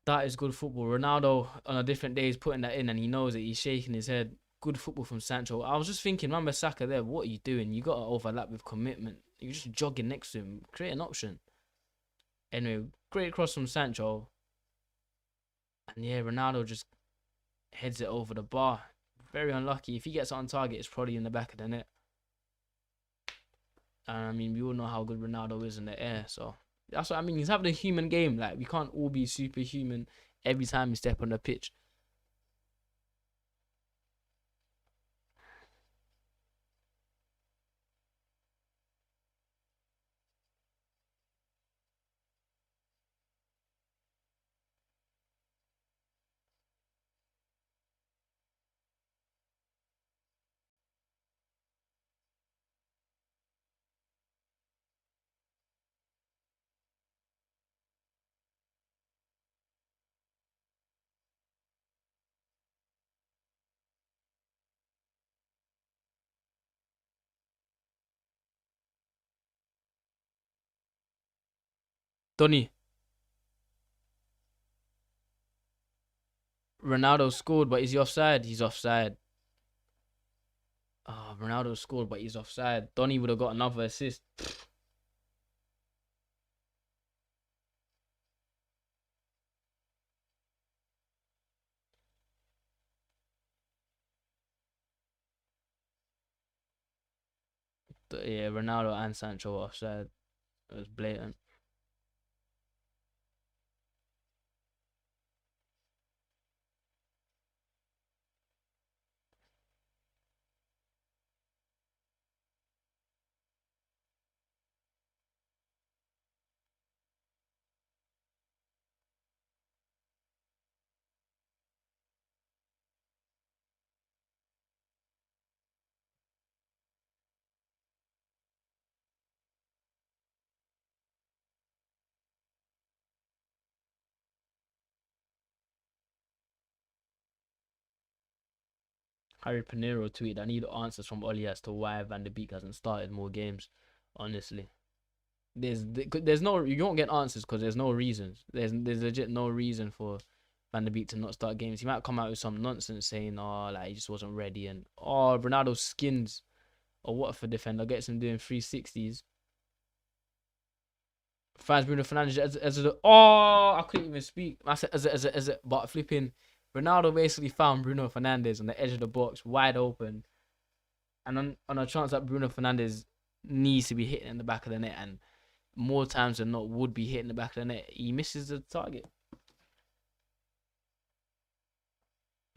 That is good football. Ronaldo on a different day is putting that in and he knows it. He's shaking his head. Good football from Sancho. I was just thinking, remember Saka there, what are you doing? You got to overlap with commitment. You're just jogging next to him. Create an option. Anyway, great cross from Sancho. And yeah, Ronaldo just heads it over the bar. Very unlucky. If he gets on target, it's probably in the back of the net. And I mean, we all know how good Ronaldo is in the air. So that's what I mean. He's having a human game. Like, we can't all be superhuman every time we step on the pitch. Donny, Ronaldo scored, but is he offside? He's offside. Oh, Ronaldo scored, but he's offside. Donny would have got another assist. Yeah, Ronaldo and Sancho were offside. It was blatant. Harry Pinero tweeted, I need answers from Oli as to why Van de Beek hasn't started more games. Honestly. There's no, you won't get answers because there's no reasons. There's legit no reason for Van de Beek to not start games. He might come out with some nonsense saying, oh, like he just wasn't ready, and oh, Ronaldo skins a Watford defender, gets him doing 360s. Finds Bruno Fernandes I couldn't even speak. I said but flipping Ronaldo basically found Bruno Fernandes on the edge of the box, wide open, and on a chance that Bruno Fernandes needs to be hitting in the back of the net, and more times than not would be hitting the back of the net, he misses the target.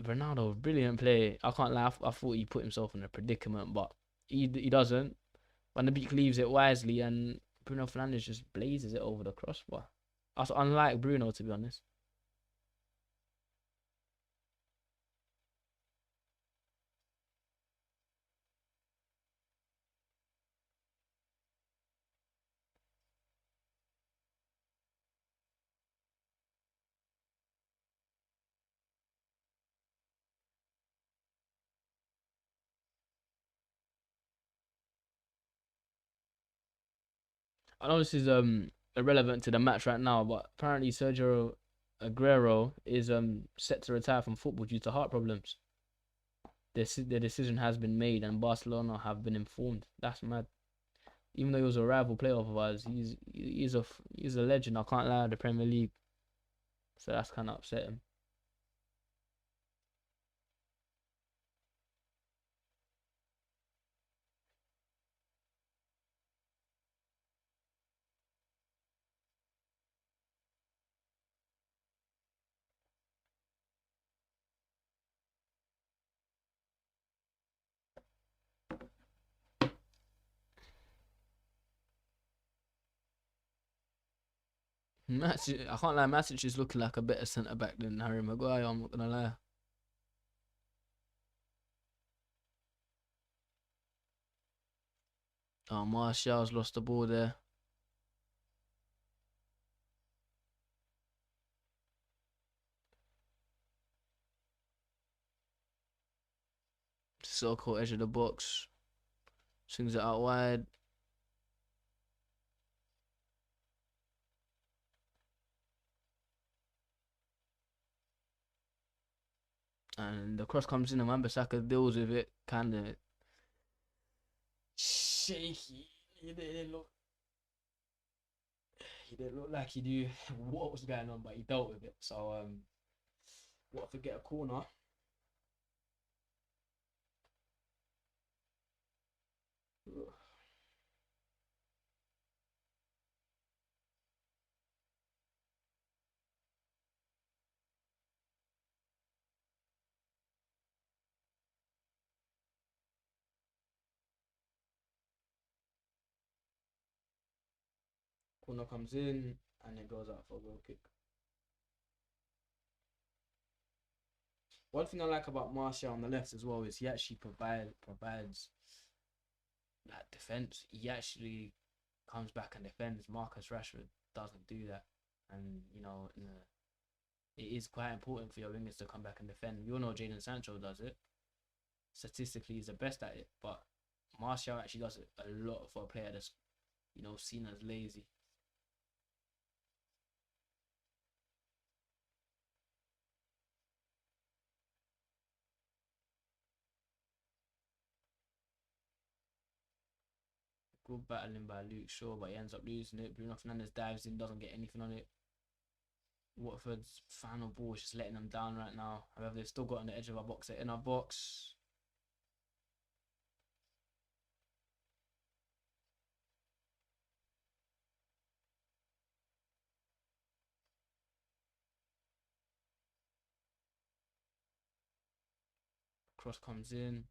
Ronaldo, brilliant play. I can't lie. I thought he put himself in a predicament, but he doesn't. Van de Beek leaves it wisely, and Bruno Fernandes just blazes it over the crossbar. That's unlike Bruno, to be honest. I know this is irrelevant to the match right now, but apparently Sergio Aguero is set to retire from football due to heart problems. The decision has been made, and Barcelona have been informed. That's mad. Even though he was a rival player of ours, he's a legend. I can't lie, the Premier League. So that's kind of upsetting. I can't lie, Matic is looking like a better centre back than Harry Maguire. I'm not gonna lie. Oh, Martial's lost the ball there. So-called edge of the box. Swings it out wide. And the cross comes in and Wan-Bissaka deals with it. Kind of shaky. He didn't look like he knew what was going on, but he dealt with it. So, Watford get a corner. Corner comes in and it goes out for a goal kick. One thing I like about Martial on the left as well is he actually provides that defense. He actually comes back and defends. Marcus Rashford doesn't do that, and it is quite important for your wingers to come back and defend. We all know Jadon Sancho does it. Statistically, he's the best at it, but Martial actually does it a lot for a player that's seen as lazy. Good battling by Luke Shaw, but he ends up losing it. Bruno Fernandes dives in, doesn't get anything on it. Watford's final ball is just letting them down right now. However, they've still got on the edge of our box. They're in our box. Cross comes in.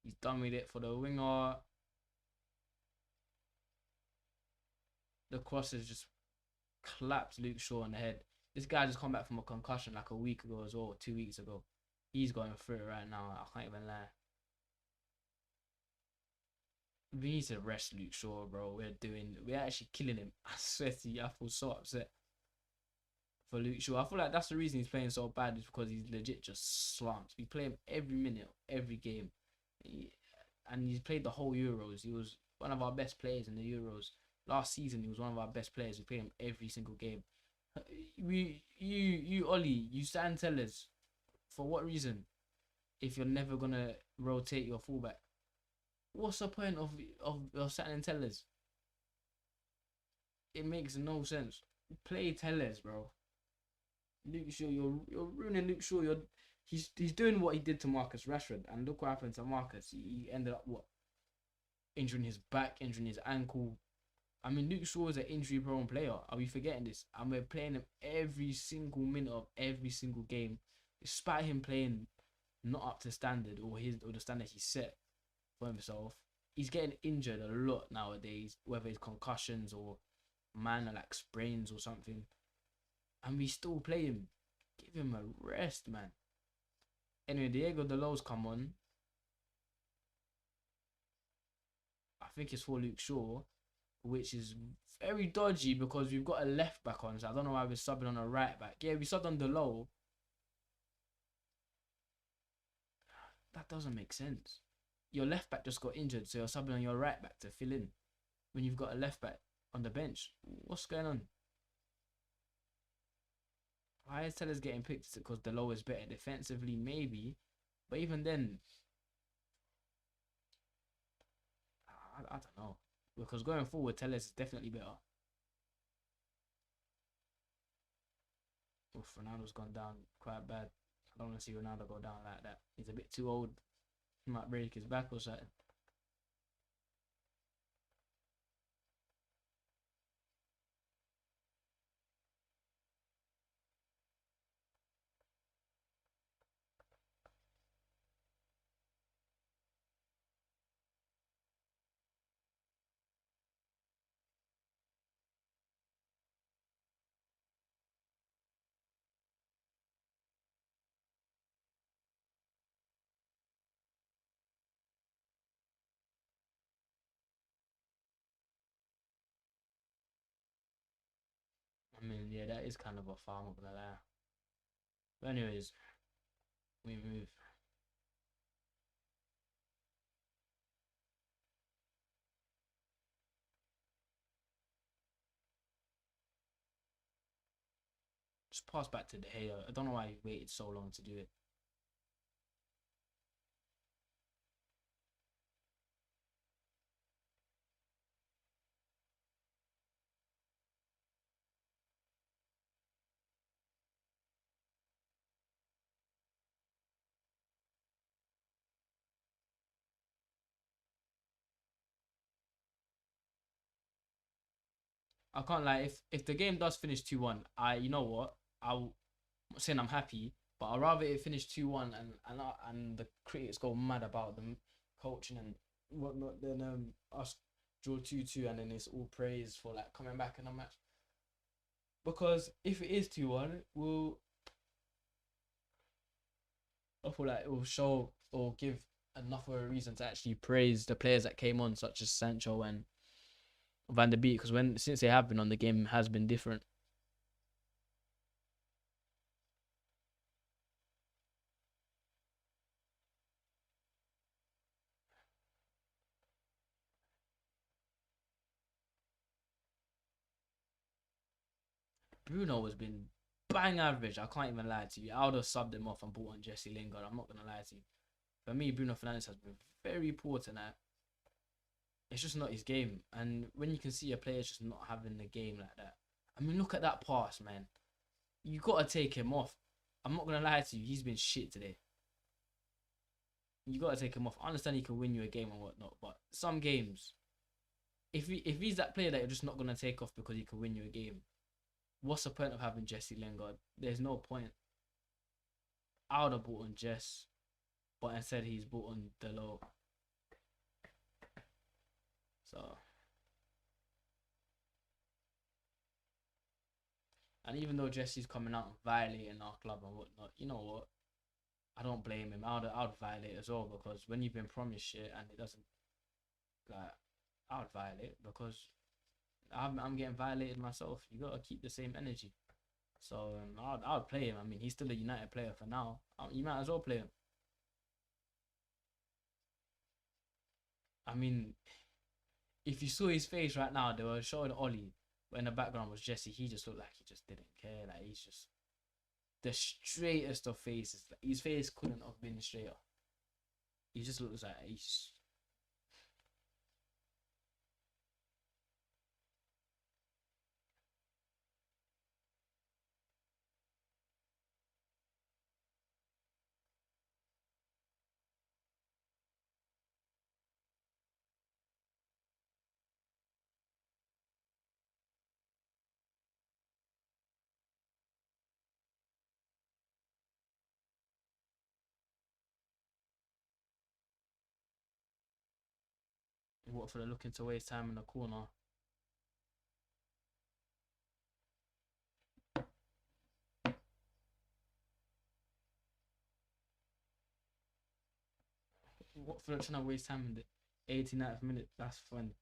He's done with it for the winger. The cross has just clapped Luke Shaw on the head. This guy just come back from a concussion like a week ago as well, 2 weeks ago. He's going through it right now. I can't even lie. We need to rest Luke Shaw, bro. We're actually killing him. I swear to you, I feel so upset for Luke Shaw. I feel like that's the reason he's playing so bad is because he's legit just slumped. We play him every minute, every game. And he's played the whole Euros. He was one of our best players in the Euros. Last season, he was one of our best players. We played him every single game. Ollie, you stand tellers. For what reason? If you're never gonna rotate your fullback, what's the point of standing tellers? It makes no sense. Play tellers, bro. Luke Shaw, you're ruining Luke Shaw. He's doing what he did to Marcus Rashford, and look what happened to Marcus. He ended up injuring his back, injuring his ankle. I mean, Luke Shaw is an injury-prone player. Are we forgetting this? And we're playing him every single minute of every single game, despite him playing not up to standard or the standard he set for himself. He's getting injured a lot nowadays, whether it's concussions or minor like sprains or something, and we still play him. Give him a rest, man. Anyway, Diego Dalot's come on. I think it's for Luke Shaw, which is very dodgy because we've got a left back on, so I don't know why we're subbing on a right back. Yeah, we subbed on Dalot. That doesn't make sense. Your left back just got injured, so you're subbing on your right back to fill in when you've got a left back on the bench. What's going on? Why is Tellers getting picked? Is it because Delo is better defensively? Maybe. But even then, I don't know. Because going forward, Tellers is definitely better. Oof, Ronaldo's gone down quite bad. I don't want to see Ronaldo go down like that. He's a bit too old. He might break his back or something. I mean, yeah, that is kind of a farm, I'm not gonna lie. But anyways, we move. Just pass back to De Gea. I don't know why he waited so long to do it. I can't lie. If the game does finish 2-1, you know what? I'm not saying I'm happy, but I'd rather it finish 2-1 and the critics go mad about them coaching and whatnot than us draw 2-2 and then it's all praise for like coming back in a match. Because if it is 2-1, I feel like it will show or give enough of a reason to actually praise the players that came on, such as Sancho and Van der Beek, because since they have been on, the game has been different. Bruno has been bang average. I can't even lie to you. I would have subbed him off and bought on Jesse Lingard. I'm not gonna lie to you. For me, Bruno Fernandes has been very poor tonight. It's just not his game. And when you can see a player just not having the game like that, I mean, look at that pass, man. You gotta take him off. I'm not gonna lie to you. He's been shit today. You gotta take him off. I understand he can win you a game and whatnot, but some games, if he's that player that you're just not gonna take off because he can win you a game, what's the point of having Jesse Lingard? There's no point. I would have bought on Jess, but instead he's bought on Delo. So, and even though Jesse's coming out and violating our club and whatnot, you know what? I don't blame him. I would violate as well, because when you've been promised shit and it doesn't, like, I would violate because I'm getting violated myself. You gotta keep the same energy. So I would play him. I mean, he's still a United player for now. You might as well play him. I mean, if you saw his face right now, they were showing Ollie, but in the background was Jesse. He just looked like he just didn't care. Like, he's just the straightest of faces. Like, his face couldn't have been straighter. He just looks like he's. Watford are looking to waste time in the corner. Watford are trying to waste time in the 89th minute. That's fun.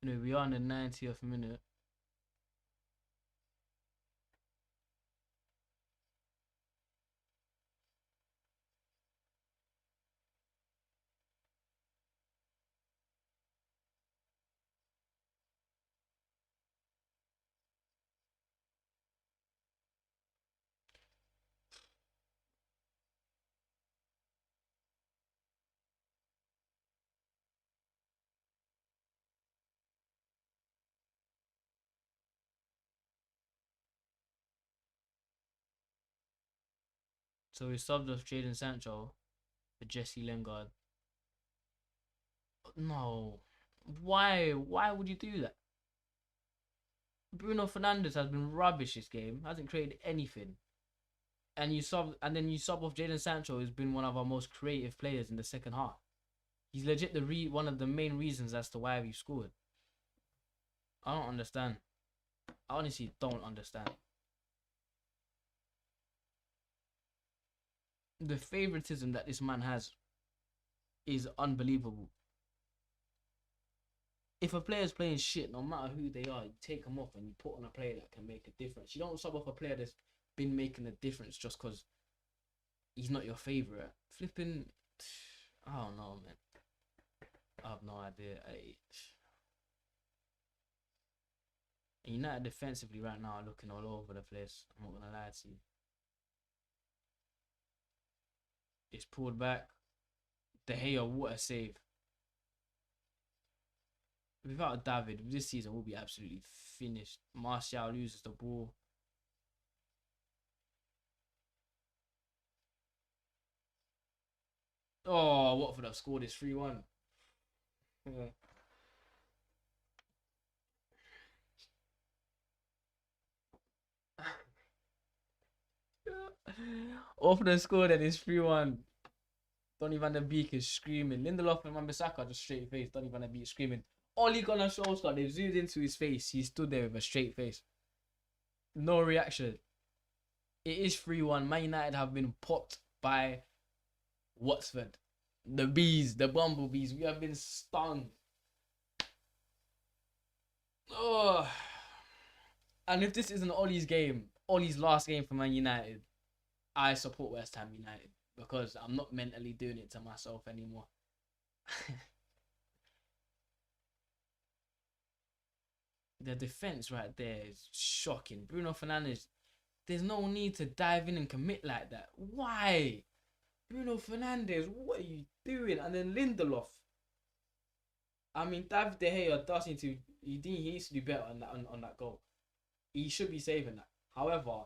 No, we are in the 90th minute. So we subbed off Jadon Sancho for Jesse Lingard. No. Why? Why would you do that? Bruno Fernandes has been rubbish this game. Hasn't created anything. And then you sub off Jadon Sancho, who's been one of our most creative players in the second half. He's legit one of the main reasons as to why we've scored. I don't understand. I honestly don't understand. The favoritism that this man has is unbelievable. If a player's playing shit, no matter who they are, you take them off and you put on a player that can make a difference. You don't sub off a player that's been making a difference just because he's not your favorite. Flipping, I don't know, man. I have no idea. United defensively right now are looking all over the place. I'm not gonna lie to you. It's pulled back. De Gea, what a save. Without David, this season will be absolutely finished. Martial loses the ball. Oh, Watford have scored this 3-1. Yeah. Watford have scored and it's 3-1. Donny van der Beek is screaming. Lindelof and Wan-Bissaka just straight face. Donny van der Beek screaming. Ole Gunnar Solskjaer, they've zoomed into his face. He stood there with a straight face. No reaction. It is 3-1. Man United have been popped by Watford. The bees, the bumblebees. We have been stung. Oh. And if this isn't Ollie's game, Ollie's last game for Man United, I support West Ham United because I'm not mentally doing it to myself anymore. The defense right there is shocking. Bruno Fernandes, there's no need to dive in and commit like that. Why? Bruno Fernandes, what are you doing? And then Lindelof. I mean, David De Gea does need to. He needs to do better on that goal. He should be saving that. However,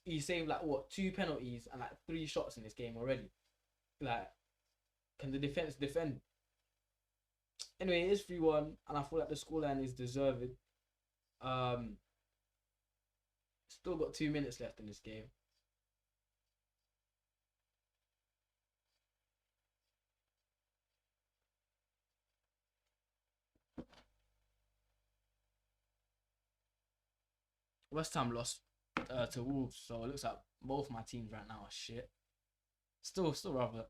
he saved like what 2 penalties and like 3 shots in this game already. Like, can the defense defend? Anyway, it is 3-1, and I feel like the scoreline is deserved. Still got 2 minutes left in this game. West Ham lost to Wolves, so it looks like both my teams right now are shit. Still rather.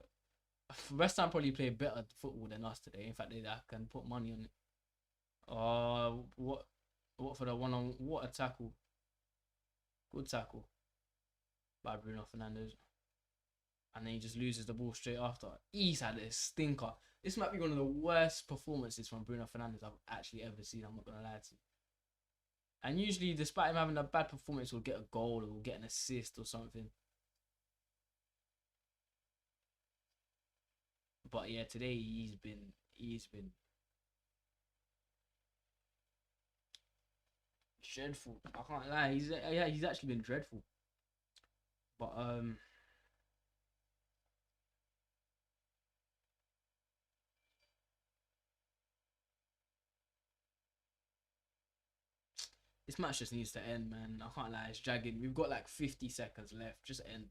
West Ham probably played better football than us today. In fact, I can put money on it. What for the one-on? What a tackle! Good tackle by Bruno Fernandes, and then he just loses the ball straight after. He's had a stinker. This might be one of the worst performances from Bruno Fernandes I've actually ever seen. I'm not gonna lie to you. And usually, despite him having a bad performance, he'll get a goal or he'll get an assist or something. But yeah, today he's been dreadful. I can't lie. He's actually been dreadful. But this match just needs to end, man. I can't lie. It's dragging. We've got like 50 seconds left. Just end.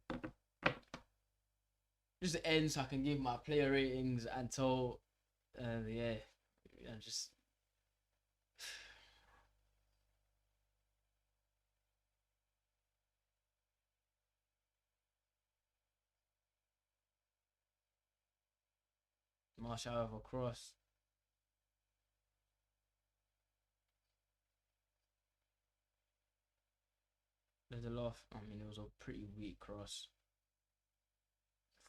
Just end so I can give my player ratings until yeah, just Martial over cross. Lindelof. I mean, it was a pretty weak cross.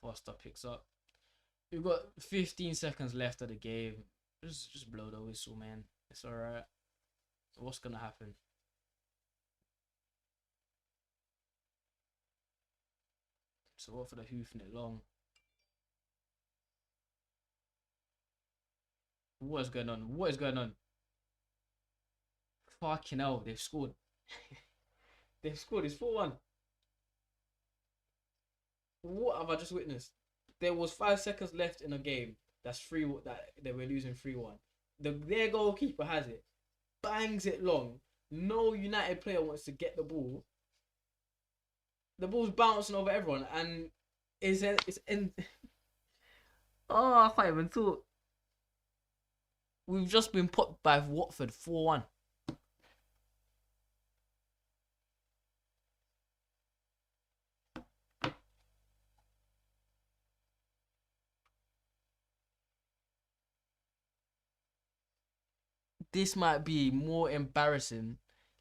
Foster picks up. We've got 15 seconds left of the game. Just blow the whistle, man. It's alright. What's gonna happen? So what for the hoofing it long? What is going on? What is going on? Fucking hell, they've scored. They've scored. It's 4-1. What have I just witnessed? There was 5 seconds left in a game. That's 3 that they were losing 3-1. Their goalkeeper has it. Bangs it long. No United player wants to get the ball. The ball's bouncing over everyone and it's in oh, I can't even talk. We've just been put by Watford 4-1. This might be more embarrassing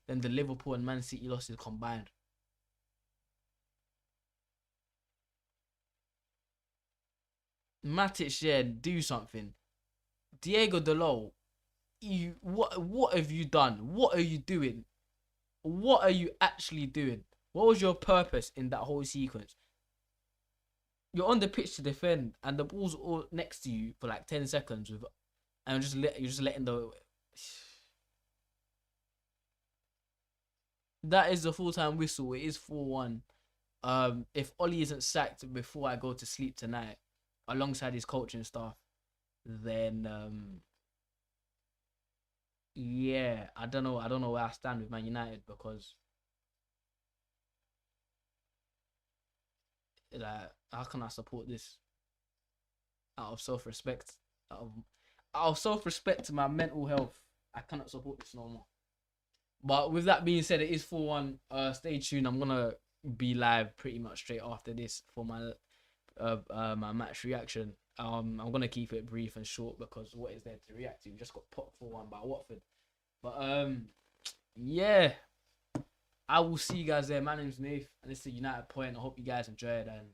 than the Liverpool and Man City losses combined. Matic, yeah, do something. Diego Dalot, what have you done? What are you doing? What are you actually doing? What was your purpose in that whole sequence? You're on the pitch to defend, and the ball's all next to you for like 10 seconds, and you're just letting the. That is the full-time whistle. It is 4-1. If Ollie isn't sacked before I go to sleep tonight, alongside his coaching staff, then yeah, I don't know where I stand with Man United, because like, how can I support this out of self-respect? Out of self-respect to my mental health, I cannot support this no more. But with that being said, it is 4-1. Stay tuned. I'm gonna be live pretty much straight after this for my my match reaction. I'm gonna keep it brief and short, because what is there to react to? We just got popped 4-1 by Watford. But yeah, I will see you guys there. My name's NAFFE, and this is the United Point. I hope you guys enjoyed, and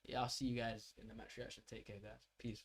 yeah, I'll see you guys in the match reaction. Take care, guys. Peace.